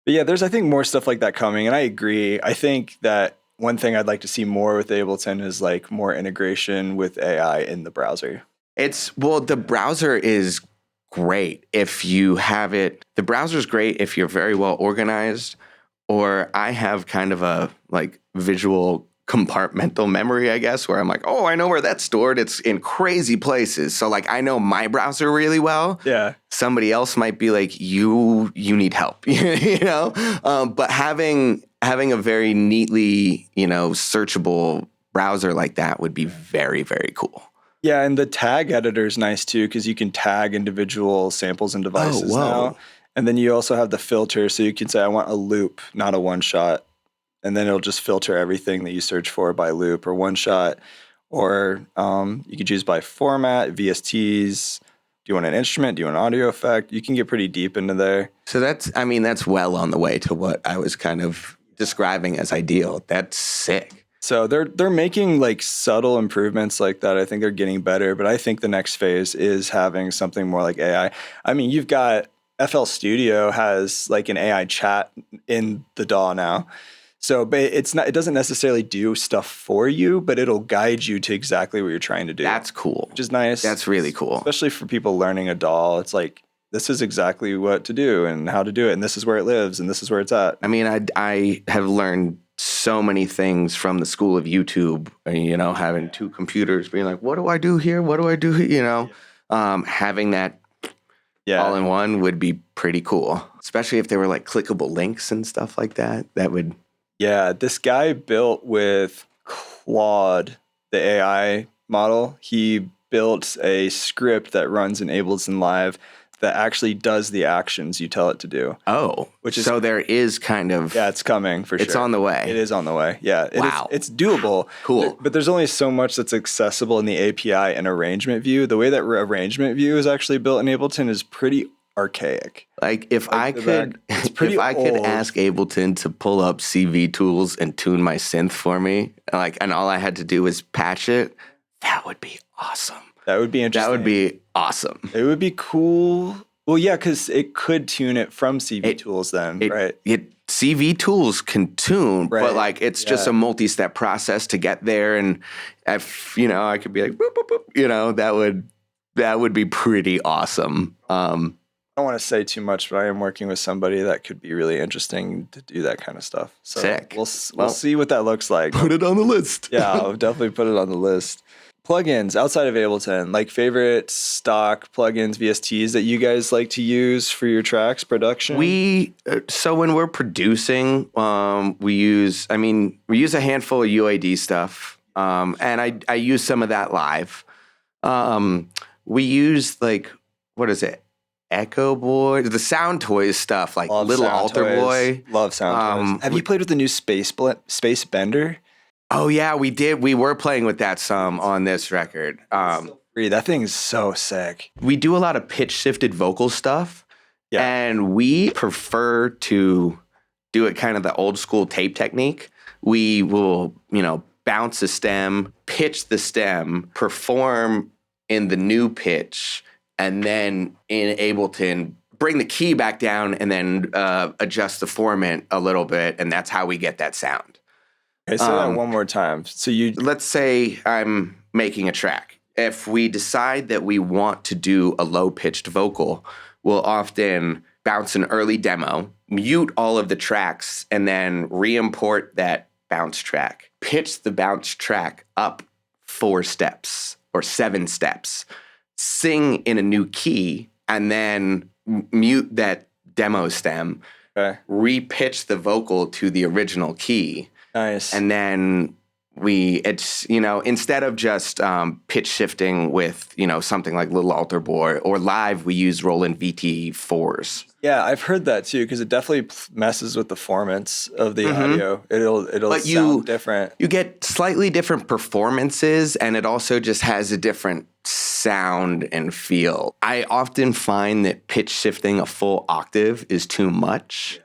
But yeah, there's, I think, more stuff like that coming. And I agree. I think that one thing I'd like to see more with Ableton is like more integration with AI in the browser. The browser is great if you have it. The browser's great if you're very well organized, or I have kind of a like visual compartmental memory, I guess, where I'm like, oh, I know where that's stored. It's in crazy places. So like I know my browser really well. Yeah. Somebody else might be like, you need help, you know? But having a very neatly, searchable browser like that would be very, very cool. Yeah, and the tag editor is nice too, because you can tag individual samples and devices now. And then you also have the filter, so you can say, I want a loop, not a one shot. And then it'll just filter everything that you search for by loop or one shot. Or you could choose by format, VSTs. Do you want an instrument? Do you want an audio effect? You can get pretty deep into there. So that's well on the way to what I was kind of describing as ideal. That's sick. So they're making like subtle improvements like that. I think they're getting better, but I think the next phase is having something more like AI. I mean, you've got FL Studio has like an AI chat in the DAW now. So but it doesn't necessarily do stuff for you, but it'll guide you to exactly what you're trying to do. That's cool. Which is nice. That's really cool. Especially for people learning a DAW. It's like, this is exactly what to do and how to do it. And this is where it lives and this is where it's at. I mean, I have learned so many things from the school of YouTube, having two computers, being like, what do I do here? What do I do here? Having that all in one would be pretty cool, especially if they were like clickable links and stuff like that. That would. Yeah, this guy built with Claude, the AI model. He built a script that runs in Ableton Live that actually does the actions you tell it to do. Oh, so there is kind of... Yeah, it's coming for sure. It's on the way. It is on the way. Yeah. Wow. It's doable. Cool. But there's only so much that's accessible in the API and arrangement view. The way that arrangement view is actually built in Ableton is pretty archaic. Like if I could ask Ableton to pull up CV tools and tune my synth for me, and all I had to do was patch it, that would be awesome. That would be interesting. That would be awesome. It would be cool. Well, yeah, because it could tune it from CV tools then, right? CV tools can tune, but it's just a multi-step process to get there. And if, I could be like, boop, boop, boop, that would be pretty awesome. I don't want to say too much, but I am working with somebody that could be really interesting to do that kind of stuff. So sick. We'll see what that looks like. Put it on the list. Yeah, I'll definitely put it on the list. Plugins outside of Ableton, like favorite stock plugins, VSTs that you guys like to use for your tracks production? So when we're producing, we use a handful of UAD stuff, and I use some of that live. We use what is it? Echo Boy, the Sound Toys stuff, like Love Little Sound Alter Toys. Boy. Love Sound Toys. Have you played with the new Space Bender? Oh yeah, we did. We were playing with that some on this record. That thing's so sick. We do a lot of pitch shifted vocal stuff, and we prefer to do it kind of the old school tape technique. We will, bounce a stem, pitch the stem, perform in the new pitch, and then in Ableton bring the key back down and then adjust the formant a little bit, and that's how we get that sound. Okay, say that one more time. So let's say I'm making a track. If we decide that we want to do a low-pitched vocal, we'll often bounce an early demo, mute all of the tracks, and then re-import that bounce track. Pitch the bounce track up 4 steps or 7 steps. Sing in a new key, and then mute that demo stem. Okay. Re-pitch the vocal to the original key. Nice. And then it's, instead of just pitch shifting with, something like Little Alter Boy or live, we use Roland VT4s. Yeah, I've heard that too, because it definitely messes with the performance of the audio. It'll sound different. You get slightly different performances, and it also just has a different sound and feel. I often find that pitch shifting a full octave is too much.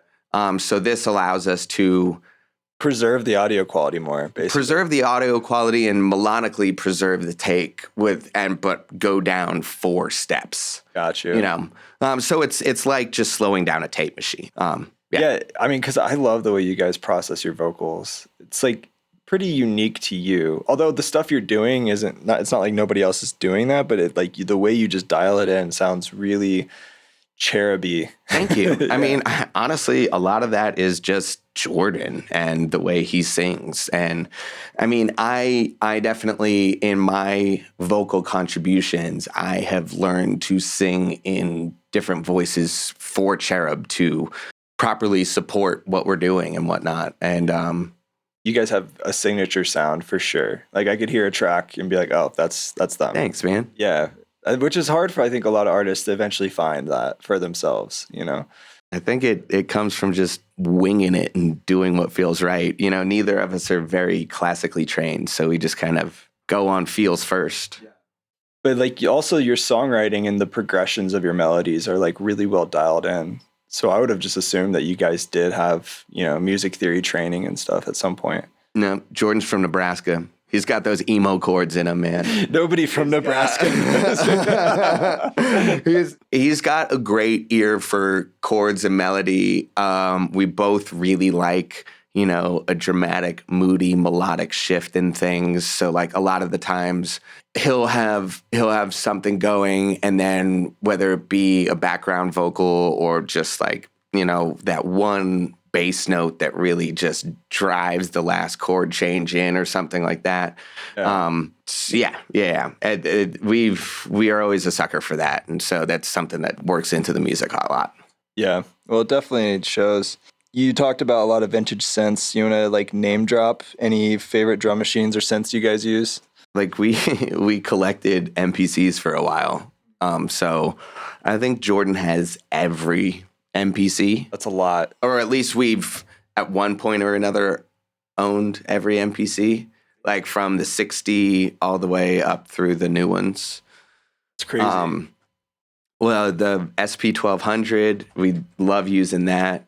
So this allows us to preserve the audio quality more, basically. Preserve the audio quality and melodically preserve the take but go down 4 steps. Got you. So it's like just slowing down a tape machine. Yeah, I mean, because I love the way you guys process your vocals. It's like pretty unique to you. Although the stuff you're doing it's not like nobody else is doing that, but the way you just dial it in sounds really cheruby. Thank you. I mean, honestly, a lot of that is just Jordan and the way he sings. And I mean, I definitely, in my vocal contributions, I have learned to sing in different voices for Cherub to properly support what we're doing and whatnot. And you guys have a signature sound for sure. Like I could hear a track and be like, oh, that's them. Thanks, man. Yeah. Which is hard for, I think, a lot of artists to eventually find that for themselves, I think it comes from just winging it and doing what feels right. Neither of us are very classically trained, so we just kind of go on feels first. Yeah. But like also your songwriting and the progressions of your melodies are like really well dialed in. So I would have just assumed that you guys did have, music theory training and stuff at some point. No, Jordan's from Nebraska. He's got those emo chords in him, man. Nobody from Nebraska. He's got a great ear for chords and melody. We both really like, a dramatic, moody, melodic shift in things. So like a lot of the times he'll have something going, and then whether it be a background vocal or just like, that one bass note that really just drives the last chord change in or something like that. Yeah. We are always a sucker for that. And so that's something that works into the music a lot. Yeah. Well, it definitely shows. You talked about a lot of vintage synths. You want to like name drop any favorite drum machines or synths you guys use? Like we collected MPCs for a while. So I think Jordan has every MPC. That's a lot. Or at least we've, at one point or another, owned every MPC, like from the 60 all the way up through the new ones. It's crazy. Well, the SP1200, we love using that.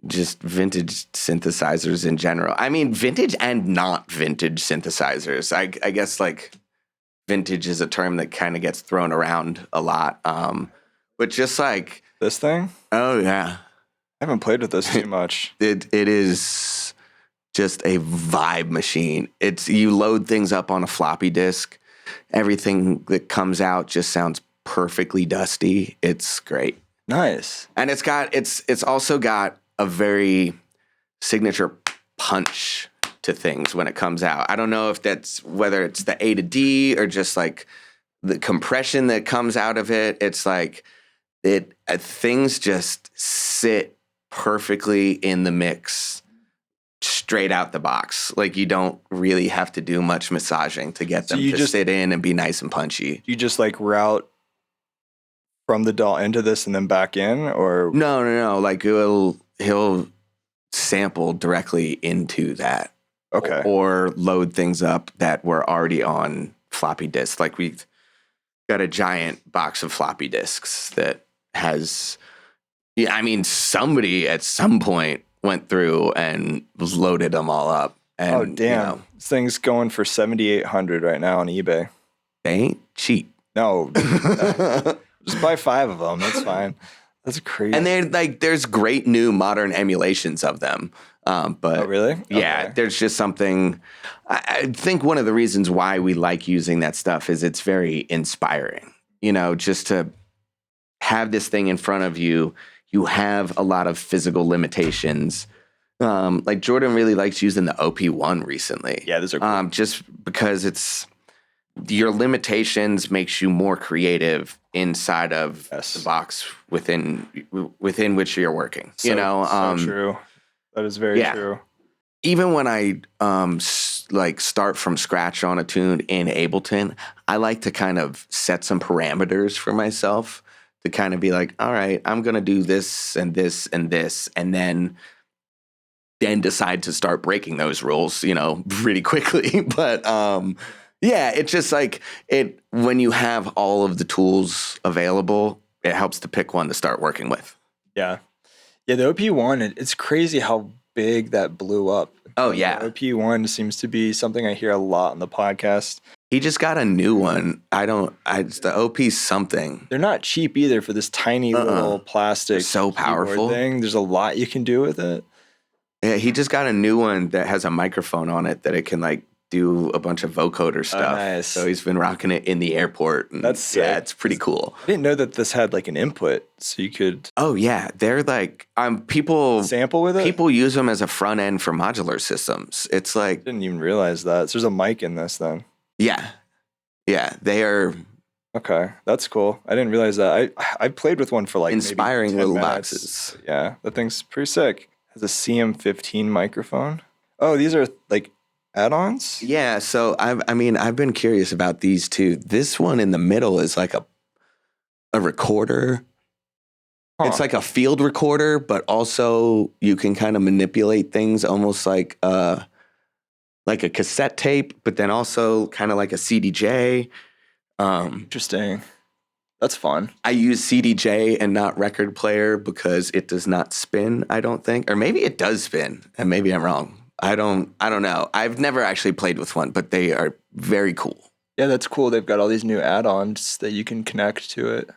Just vintage synthesizers in general. I mean, vintage and not vintage synthesizers. I guess like vintage is a term that kind of gets thrown around a lot. But just like... This thing? Oh, yeah. I haven't played with this too much. It is just a vibe machine. You load things up on a floppy disk. Everything that comes out just sounds perfectly dusty. It's great. Nice. And it's also got a very signature punch to things when it comes out. I don't know if that's whether it's the A to D or just like the compression that comes out of it. It's like things just sit perfectly in the mix straight out the box. Like you don't really have to do much massaging to get them to sit in and be nice and punchy. You just like route from the DAW into this and then back in, or no. Like he'll sample directly into that. Okay. Or load things up that were already on floppy disks. Like we've got a giant box of floppy disks that has, somebody at some point went through and loaded them all up. And, oh, damn. This thing's going for $7,800 right now on eBay. They ain't cheap. No. Just buy 5 of them. That's fine. That's crazy. And they're like, there's great new modern emulations of them. But oh, really? Yeah, okay. There's just something. I think one of the reasons why we like using that stuff is it's very inspiring. Just to have this thing in front of you, you have a lot of physical limitations. Like Jordan really likes using the OP1 recently. Yeah, those are cool. Just because it's your limitations makes you more creative inside of the box within which you're working. So true. That is very true. even when I like start from scratch on a tune in Ableton, I like to kind of set some parameters for myself to kind of be like, all right, I'm going to do this and this and this, and then decide to start breaking those rules, pretty quickly. But yeah, it's just like when you have all of the tools available, it helps to pick one to start working with. Yeah. Yeah, the OP1, it's crazy how big that blew up. Oh, yeah. The OP1 seems to be something I hear a lot on the podcast. He just got a new one. It's the OP something. They're not cheap either for this tiny little plastic They're so powerful thing. There's a lot you can do with it. Yeah, he just got a new one that has a microphone on it that it can like do a bunch of vocoder stuff. Nice. So he's been rocking it in the airport. And That's sick. Yeah, it's pretty cool. I didn't know that this had like an input, so you could. Oh yeah, they're like people sample with it. People use them as a front end for modular systems. It's like I didn't even realize that. So there's a mic in this then. Yeah, they are. Okay, that's cool. I didn't realize that. I played with one for like inspiring maybe 10 little minutes. boxes. Yeah, that thing's pretty sick. Has a CM15 microphone. Oh, these are like add-ons? Yeah, so I've been curious about these too. This one in the middle is like a recorder. Huh. It's like a field recorder, but also you can kind of manipulate things almost like a cassette tape, but then also kind of like a CDJ. Interesting. That's fun. I use CDJ and not record player because it does not spin, I don't think. Or maybe it does spin, and maybe I'm wrong. I don't know. I've never actually played with one, but they are very cool. Yeah, that's cool. They've got all these new add-ons that you can connect to it.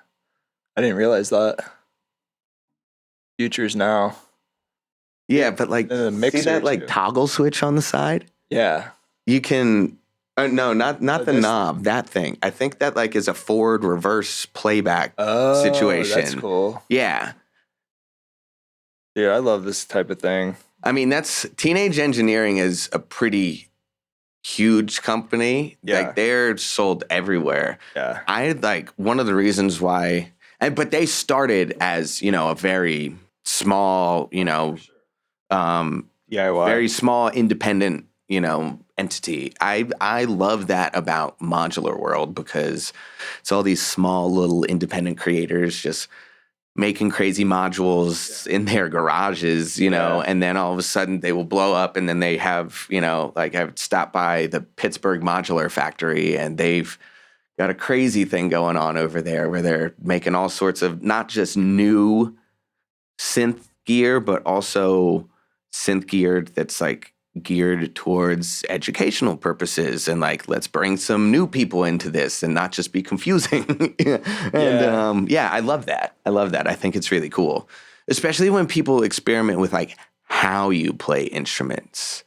I didn't realize that. Futures now. Yeah, but like the mixer see that like too. Toggle switch on the side? Yeah. You can no, not the knob, that thing. I think that like is a forward reverse playback situation. That's cool. Yeah. Dude, I love this type of thing. I mean, that's Teenage Engineering is a pretty huge company. Yeah. Like they're sold everywhere. Yeah. I like one of the reasons why, but they started as, a very small, DIY. very small independent, entity. I love that about modular world because it's all these small little independent creators just making crazy modules in their garages, and then all of a sudden they will blow up, and then they have, like I've stopped by the Pittsburgh Modular Factory, and they've got a crazy thing going on over there where they're making all sorts of not just new synth gear, but also synth gear that's like geared towards educational purposes and like let's bring some new people into this and not just be confusing. I love that. I think it's really cool, especially when people experiment with like how you play instruments.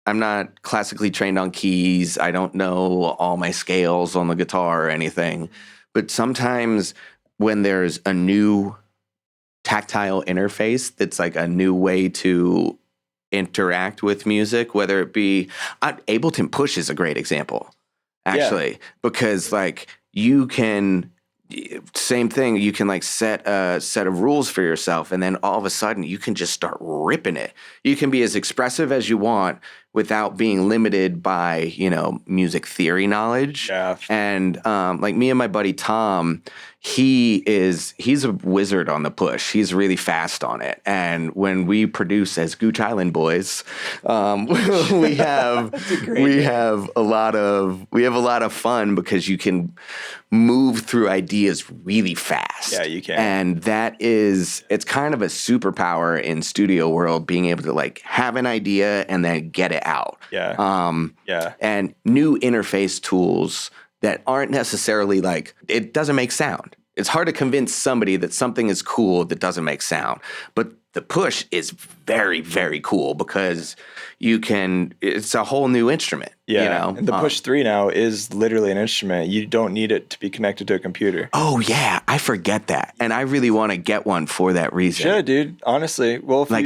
I'm not classically trained on keys. I don't know all my scales on the guitar or anything, but sometimes when there's a new tactile interface that's like a new way to interact with music, whether it be Ableton Push is a great example, actually, because like you can same thing. You can like set a set of rules for yourself, and then all of a sudden you can just start ripping it. You can be as expressive as you want without being limited by, music theory knowledge. Yeah. And like me and my buddy Tom, he's a wizard on the push. He's really fast on it. And when we produce as Gooch Island Boys, we have a lot of fun because you can move through ideas really fast. Yeah, you can. And it's kind of a superpower in studio world, being able to like have an idea and then get it out. Yeah. And new interface tools that aren't necessarily like, it doesn't make sound. It's hard to convince somebody that something is cool that doesn't make sound. But the push is very, very cool because it's a whole new instrument. Yeah. And the Push 3 now is literally an instrument. You don't need it to be connected to a computer. Oh, yeah. I forget that. And I really want to get one for that reason. Yeah, dude. Honestly. Well, I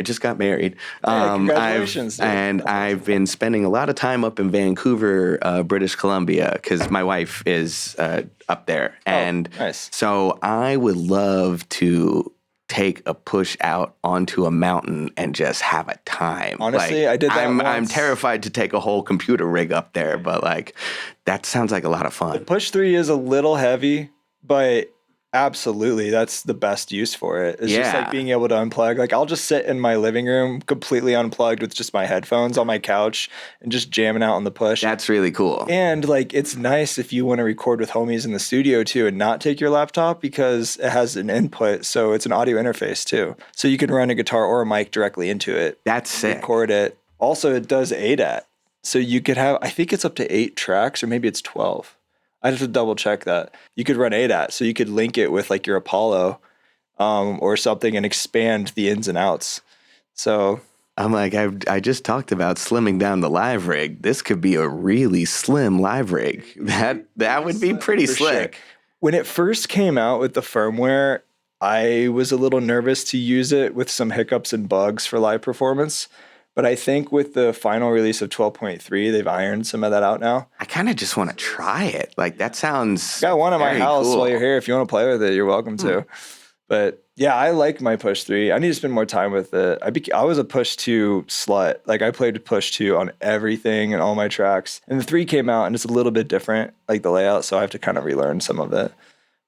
just got married. Congratulations. I've been spending a lot of time up in Vancouver, British Columbia, because my wife is up there. And nice. So I would love to take a push out onto a mountain and just have a time. Honestly, like, I did that I'm once. terrified to take a whole computer rig up there, but like that sounds like a lot of fun. The Push 3 is a little heavy, but absolutely, that's the best use for it. It's just like being able to unplug. Like I'll just sit in my living room completely unplugged with just my headphones on my couch and just jamming out on the Push. That's really cool. And like it's nice if you want to record with homies in the studio too and not take your laptop because it has an input, so it's an audio interface too. So you can run a guitar or a mic directly into it. That's sick. Record it. Also, it does ADAT. So you could have, I think it's up to 8 tracks or maybe it's 12. I'd have to double check that. You could run ADAT, so you could link it with like your Apollo or something and expand the ins and outs. So I'm like, I just talked about slimming down the live rig. This could be a really slim live rig. That would be pretty slick. Sure. When it first came out with the firmware, I was a little nervous to use it with some hiccups and bugs for live performance. But I think with the final release of 12.3, they've ironed some of that out now. I kind of just want to try it. Like, that sounds Got one at my house cool. while you're here. If you want to play with it, you're welcome to. But yeah, I like my Push 3. I need to spend more time with it. I was a Push 2 slut. Like I played Push 2 on everything and all my tracks. And the 3 came out and it's a little bit different, like the layout. So I have to kind of relearn some of it.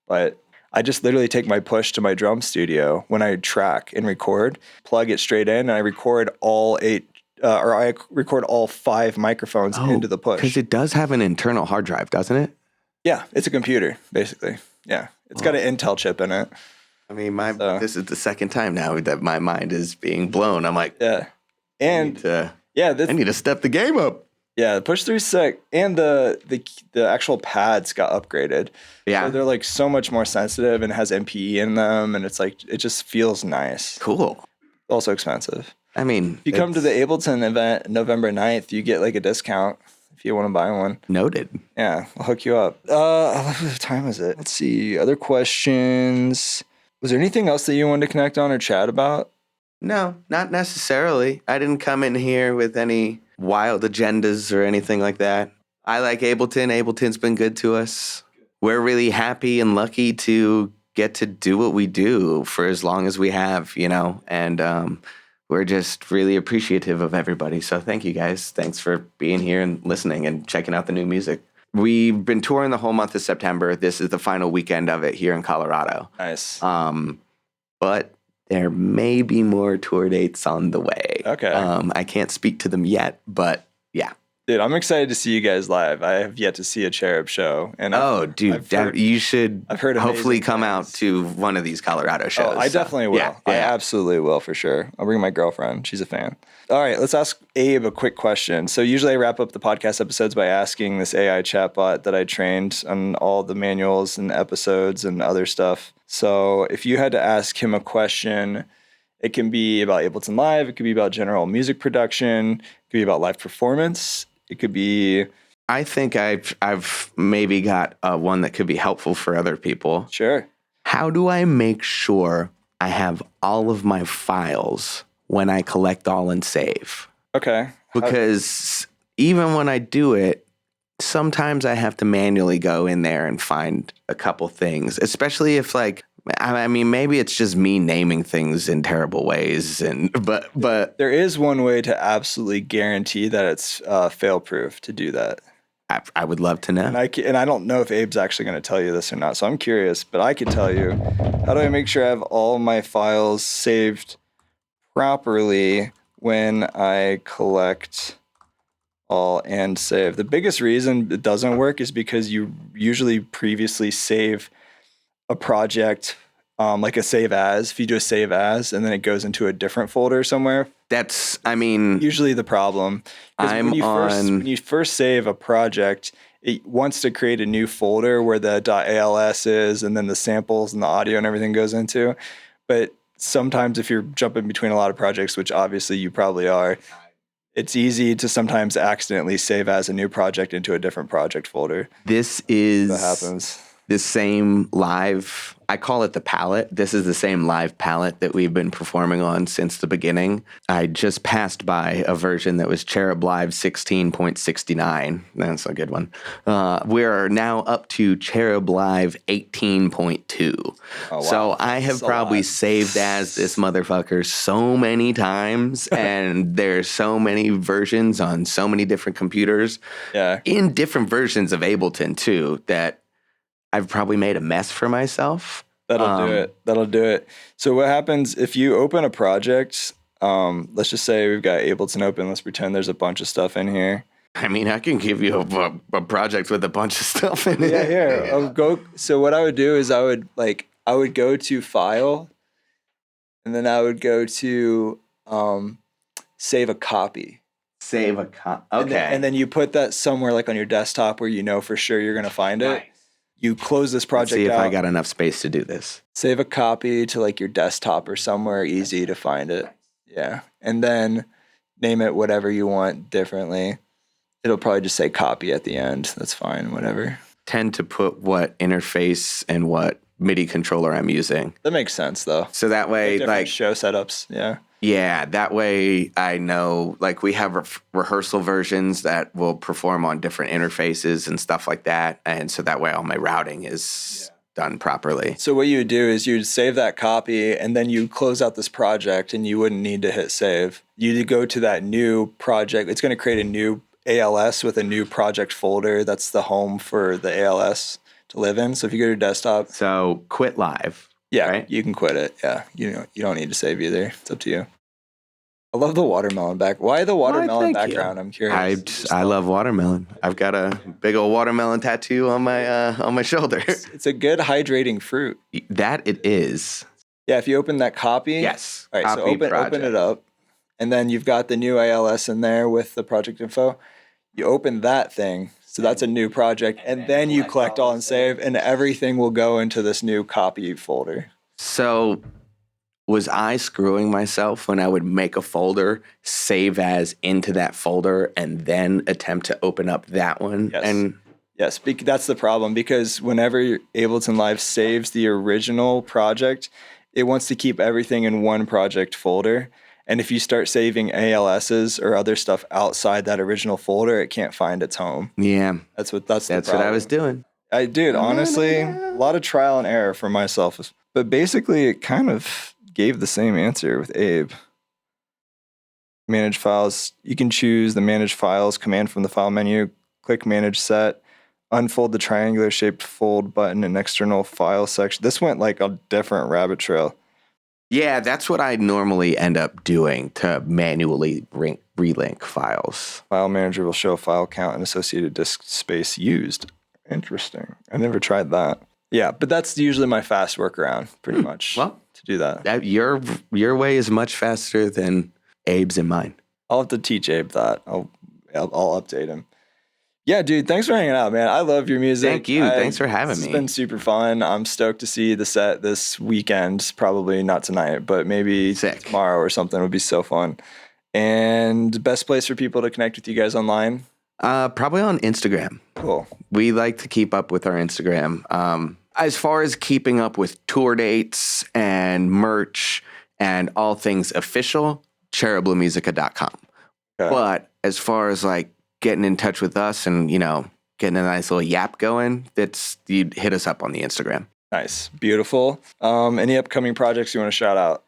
But I just literally take my Push to my drum studio when I track and record, plug it straight in, and I record all 5 microphones into the Push. Because it does have an internal hard drive, doesn't it? Yeah, it's a computer, basically. Yeah, it's got an Intel chip in it. I mean, this is the second time now that my mind is being blown. I'm like, yeah, and I need to step the game up. Yeah, the Push 3 is sick, and the actual pads got upgraded. Yeah, so they're like so much more sensitive and has MPE in them, and it's like it just feels nice. Cool. Also expensive. I mean, if you come to the Ableton event November 9th, you get like a discount if you want to buy one. Noted. Yeah, I'll hook you up. What time is it? Let's see. Other questions. Was there anything else that you wanted to connect on or chat about? No, not necessarily. I didn't come in here with any wild agendas or anything like that. I like Ableton. Ableton's been good to us. We're really happy and lucky to get to do what we do for as long as we have, and we're just really appreciative of everybody. So thank you guys. Thanks for being here and listening and checking out the new music. We've been touring the whole month of September. This is the final weekend of it here in Colorado. Nice. But there may be more tour dates on the way. Okay. I can't speak to them yet, but yeah. Dude, I'm excited to see you guys live. I have yet to see a Cherub show. And you should I've heard hopefully come out to one of these Colorado shows. I definitely will. Yeah. I absolutely will for sure. I'll bring my girlfriend. She's a fan. All right, let's ask Abe a quick question. So usually I wrap up the podcast episodes by asking this AI chatbot that I trained on all the manuals and episodes and other stuff. So if you had to ask him a question, it can be about Ableton Live. It could be about general music production. It could be about live performance. It could be... I think I've maybe got one that could be helpful for other people. Sure. How do I make sure I have all of my files when I collect all and save? Okay. Because even when I do it, sometimes I have to manually go in there and find a couple things, especially if maybe it's just me naming things in terrible ways, but there is one way to absolutely guarantee that it's fail-proof to do that. I would love to know. And I don't know if Abe's actually going to tell you this or not, so I'm curious, but I can tell you. How do I make sure I have all my files saved properly when I collect all and save? The biggest reason it doesn't work is because you usually previously save a project like a save as. If you do a save as and then it goes into a different folder somewhere, that's usually the problem. When you first save a project, it wants to create a new folder where the .als is and then the samples and the audio and everything goes into. But sometimes if you're jumping between a lot of projects, which obviously you probably are, it's easy to sometimes accidentally save as a new project into a different project folder. This is that happens. this same live, I call it the palette. This is the same live palette that we've been performing on since the beginning. I just passed by a version that was Cherub Live 16.69. That's a good one. We're now up to Cherub Live 18.2. Oh, wow. So I have probably saved as this motherfucker so many times, and there's so many versions on so many different computers. Yeah. In different versions of Ableton, too, that I've probably made a mess for myself. That'll do it. So what happens if you open a project? Let's just say we've got Ableton open. Let's pretend there's a bunch of stuff in here. I mean, I can give you a project with a bunch of stuff in it. Yeah, here. So what I would do is I would go to File, and then I would go to Save a Copy. Save a copy. Okay. And then you put that somewhere like on your desktop where you know for sure you're going to find it. Nice. You close this project out. Let's see if I got enough space to do this. Save a copy to like your desktop or somewhere easy to find it. Yeah. And then name it whatever you want differently. It'll probably just say copy at the end. That's fine, whatever. Tend to put what interface and what MIDI controller I'm using. That makes sense though. So that way, like show setups. Yeah. Yeah, that way I know, like we have rehearsal versions that will perform on different interfaces and stuff like that. And so that way all my routing is done properly. So what you would do is you'd save that copy and then you close out this project and you wouldn't need to hit save. You'd go to that new project. It's going to create a new ALS with a new project folder. That's the home for the ALS to live in. So if you go to your desktop. So quit live. Yeah, right? You can quit it. Yeah, you don't need to save either. It's up to you. I love the watermelon back. Why the watermelon background? I'm curious. I love watermelon. I've got a big old watermelon tattoo on my shoulder. It's a good hydrating fruit. That it is. Yeah, if you open that copy. Yes. All right, so open it up, and then you've got the new ALS in there with the project info. You open that thing. So that's a new project, and then you collect all and save, and everything will go into this new copy folder. So was I screwing myself when I would make a folder, save as into that folder, and then attempt to open up that one? Yes. That's the problem, because whenever Ableton Live saves the original project, it wants to keep everything in one project folder. And if you start saving ALSs or other stuff outside that original folder, it can't find its home. Yeah. That's what I was doing. Honestly, a lot of trial and error for myself. But basically, it kind of gave the same answer with Abe. Manage files. You can choose the manage files command from the file menu. Click manage set. Unfold the triangular shaped fold button in external file section. This went like a different rabbit trail. Yeah, that's what I normally end up doing to manually relink files. File manager will show file count and associated disk space used. Interesting. I never tried that. Yeah, but that's usually my fast workaround, pretty much. Well, to do that. Your way is much faster than Abe's and mine. I'll have to teach Abe that. I'll update him. Yeah, dude, thanks for hanging out, man. I love your music. Thank you. Thanks for having me. It's been super fun. I'm stoked to see the set this weekend. Probably not tonight, but maybe tomorrow or something. It would be so fun. And best place for people to connect with you guys online? Probably on Instagram. Cool. We like to keep up with our Instagram. As far as keeping up with tour dates and merch and all things official, cherublamusica.com. Okay. But as far as like getting in touch with us and, getting a nice little yap going, you'd hit us up on the Instagram. Nice. Beautiful. Any upcoming projects you want to shout out?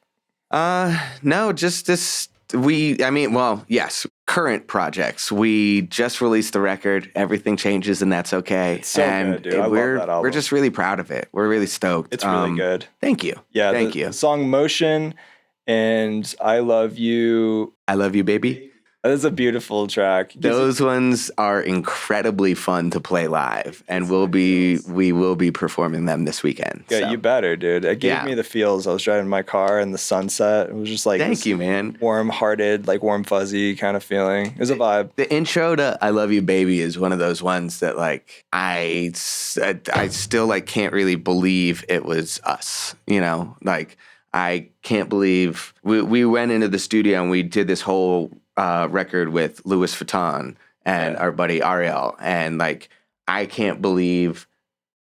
No, just this. Yes, current projects. We just released the record. Everything changes, and that's okay. It's so good, dude. I love that album. We're just really proud of it. We're really stoked. It's really good. Thank you. Yeah, thank you. The song Motion and I Love You. I Love You, Baby. That's a beautiful track. Those ones are incredibly fun to play live, and we will be performing them this weekend. Yeah, you better, dude. It gave me the feels. I was driving my car in the sunset. It was just like thank you, man. Warm-hearted, like warm fuzzy kind of feeling. It was a vibe. The intro to "I Love You, Baby" is one of those ones that like I still like can't really believe it was us. Like I can't believe we went into the studio and we did this whole record with Louis Vuitton and our buddy Ariel, and like I can't believe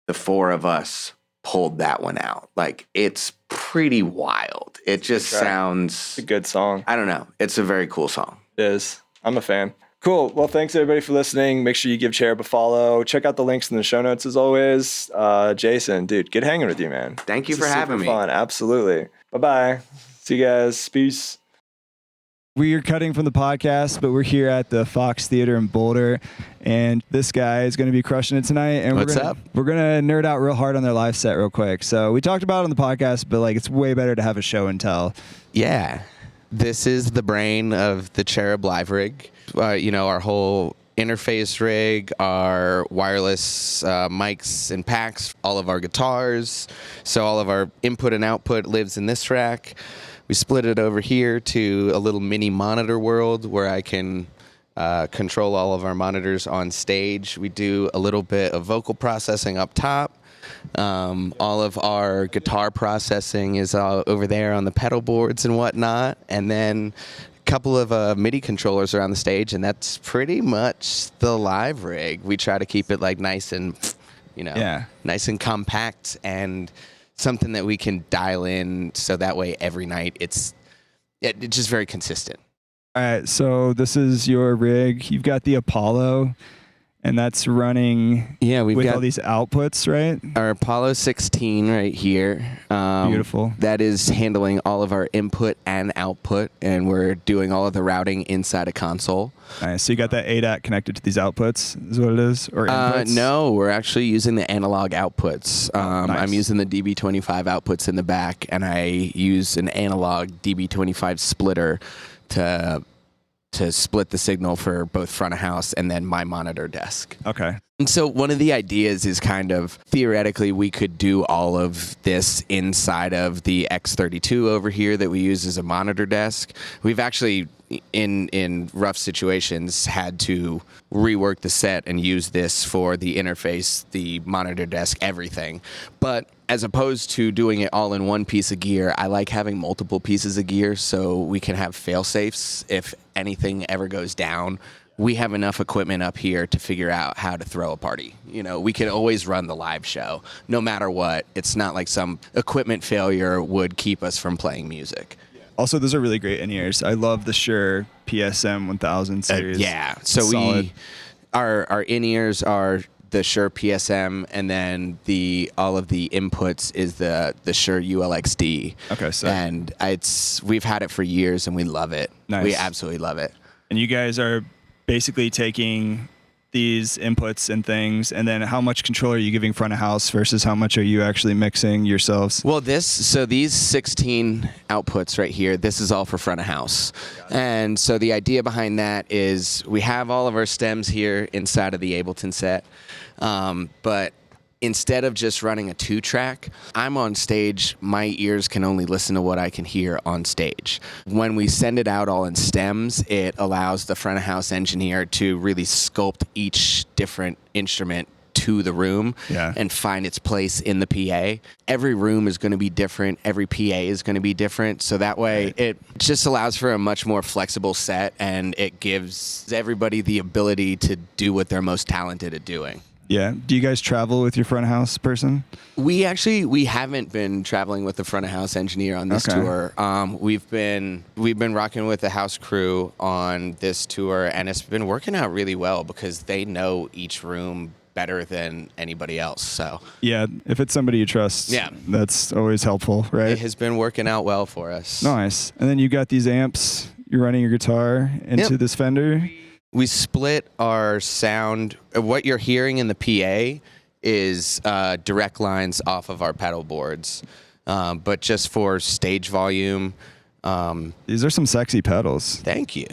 the four of us pulled that one out. Like, it's pretty wild. It just sounds... It's a good song. I don't know. It's a very cool song. It is. I'm a fan. Cool. Well, thanks everybody for listening. Make sure you give Cherub a follow. Check out the links in the show notes as always. Jason, dude, good hanging with you, man. Thank you for having me. Fun. Absolutely. Bye-bye. See you guys. Peace. We are cutting from the podcast, but we're here at the Fox Theater in Boulder, and this guy is going to be crushing it tonight. And What's up? We're going to nerd out real hard on their live set real quick. So we talked about it on the podcast, but like it's way better to have a show and tell. Yeah. This is the brain of the Cherub live rig. Our whole interface rig, our wireless mics and packs, all of our guitars. So all of our input and output lives in this rack. We split it over here to a little mini monitor world where I can control all of our monitors on stage. We do a little bit of vocal processing up top. All of our guitar processing is over there on the pedal boards and whatnot. And then a couple of MIDI controllers around the stage, and that's pretty much the live rig. We try to keep it like nice and, nice and compact and something that we can dial in so that way every night it's just very consistent. All right, so this is your rig. You've got the Apollo, and that's running we've got all these outputs, right? Our Apollo 16 right here. Beautiful. That is handling all of our input and output, and we're doing all of the routing inside a console. Nice. So you got that ADAT connected to these outputs, is what it is? Or inputs? No, we're actually using the analog outputs. Nice. I'm using the DB25 outputs in the back, and I use an analog DB25 splitter to split the signal for both front of house and then my monitor desk. Okay. And so one of the ideas is kind of theoretically we could do all of this inside of the X32 over here that we use as a monitor desk. We've actually in rough situations had to rework the set and use this for the interface, the monitor desk, everything. But as opposed to doing it all in one piece of gear, I like having multiple pieces of gear so we can have fail safes if anything ever goes down. We have enough equipment up here to figure out how to throw a party. We can always run the live show no matter what. It's not like some equipment failure would keep us from playing music. Also, those are really great in-ears. I love the Shure PSM 1000 series. So our in-ears are the Shure PSM, and then all of the inputs is the Shure ULXD. Okay, so and we've had it for years and we love it. Nice. We absolutely love it. And you guys are basically taking these inputs and things, and then how much control are you giving front of house versus how much are you actually mixing yourselves? Well, these 16 outputs right here, this is all for front of house. And so the idea behind that is we have all of our stems here inside of the Ableton set, but instead of just running a 2-track, I'm on stage, my ears can only listen to what I can hear on stage. When we send it out all in stems, it allows the front of house engineer to really sculpt each different instrument to the room and find its place in the PA. Every room is going to be different. Every PA is going to be different. So that way it just allows for a much more flexible set, and it gives everybody the ability to do what they're most talented at doing. Yeah. Do you guys travel with your front of house person? We haven't been traveling with the front of house engineer on this tour. We've been rocking with the house crew on this tour, and it's been working out really well because they know each room better than anybody else. So yeah, if it's somebody you trust, that's always helpful, right? It has been working out well for us. Nice. And then you got these amps. You're running your guitar into this Fender. We split our sound. What you're hearing in the PA is direct lines off of our pedal boards, but just for stage volume. These are some sexy pedals. Thank you.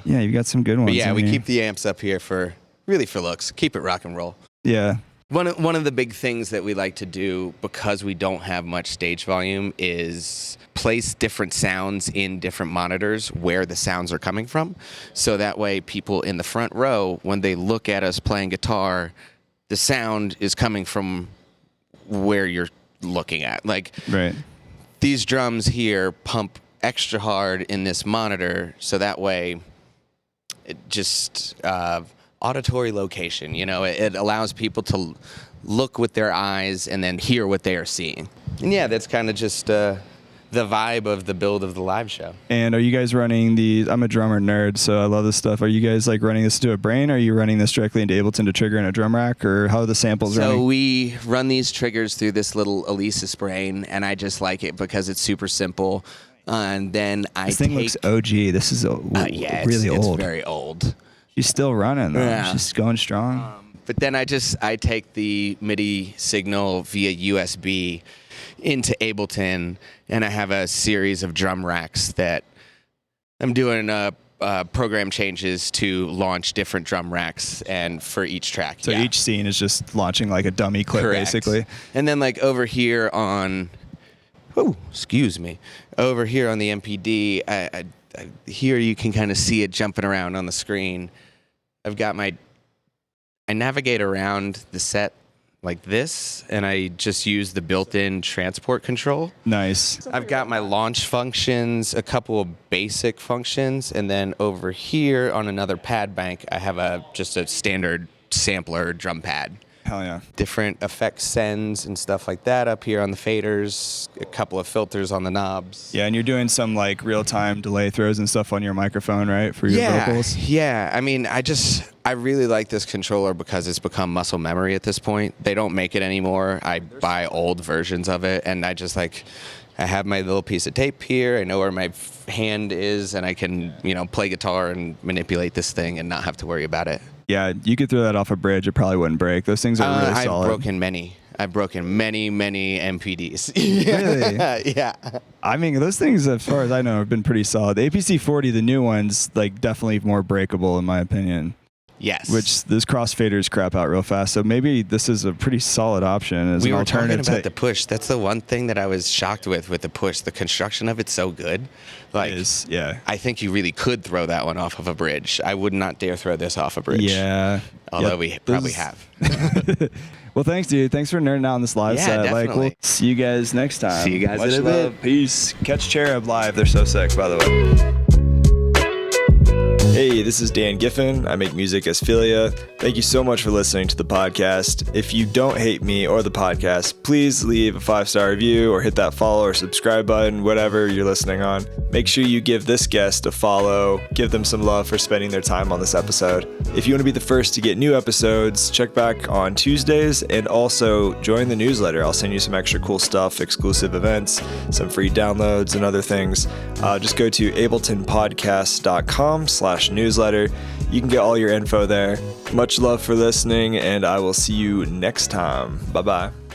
Yeah, you got some good ones. But yeah, we here. keep the amps up here for looks. Keep it rock and roll. Yeah. One of the big things that we like to do because we don't have much stage volume is place different sounds in different monitors where the sounds are coming from. So that way people in the front row, when they look at us playing guitar, the sound is coming from where you're looking at. Like these drums here pump extra hard in this monitor, so that way it just... auditory location, it allows people to look with their eyes and then hear what they are seeing. And yeah, that's kind of just the vibe of the build of the live show. And are you guys running these? I'm a drummer nerd, so I love this stuff. Are you guys like running this to a brain? Or are you running this directly into Ableton to trigger in a drum rack, or how are the samples running? So we run these triggers through this little Alesis brain, and I just like it because it's super simple. And then this thing looks OG. This is really old. It's very old. She's still running though. Yeah. She's going strong. But then I take the MIDI signal via USB into Ableton, and I have a series of drum racks that I'm doing program changes to launch different drum racks and for each track. So each scene is just launching like a dummy clip, basically. And then like over here on, over here on the MPD, I here you can kind of see it jumping around on the screen. I've got I navigate around the set like this, and I just use the built-in transport control. Nice. I've got my launch functions, a couple of basic functions, and then over here on another pad bank, I have just a standard sampler drum pad. Hell yeah. Different effect sends and stuff like that up here on the faders, a couple of filters on the knobs. Yeah, and you're doing some like real-time delay throws and stuff on your microphone, right, for your vocals? Yeah, I mean, I really like this controller because it's become muscle memory at this point. They don't make it anymore. I buy old versions of it, and I have my little piece of tape here. I know where my hand is, and I can, play guitar and manipulate this thing and not have to worry about it. Yeah, you could throw that off a bridge. It probably wouldn't break. Those things are really solid. I've broken many MPDs. Really? Yeah. I mean, those things, as far as I know, have been pretty solid. The APC 40, the new ones, like definitely more breakable in my opinion. Yes. Which those crossfaders crap out real fast. So maybe this is a pretty solid option as an alternative. We were talking about the push. That's the one thing that I was shocked with the push. The construction of it's so good. Yeah. I think you really could throw that one off of a bridge. I would not dare throw this off a bridge. Yeah. Although we probably have. Well, thanks, dude. Thanks for nerding out on this live set. Definitely. We'll see you guys next time. See you guys in a bit. Peace. Catch Cherub live. They're so sick, by the way. Hey, this is Dan Giffen. I make music as Philia. Thank you so much for listening to the podcast. If you don't hate me or the podcast, please leave a 5-star review or hit that follow or subscribe button, whatever you're listening on. Make sure you give this guest a follow. Give them some love for spending their time on this episode. If you want to be the first to get new episodes, check back on Tuesdays and also join the newsletter. I'll send you some extra cool stuff, exclusive events, some free downloads and other things. Just go to abletonpodcast.com/newsletter. You can get all your info there. Much love for listening, and I will see you next time. Bye-bye.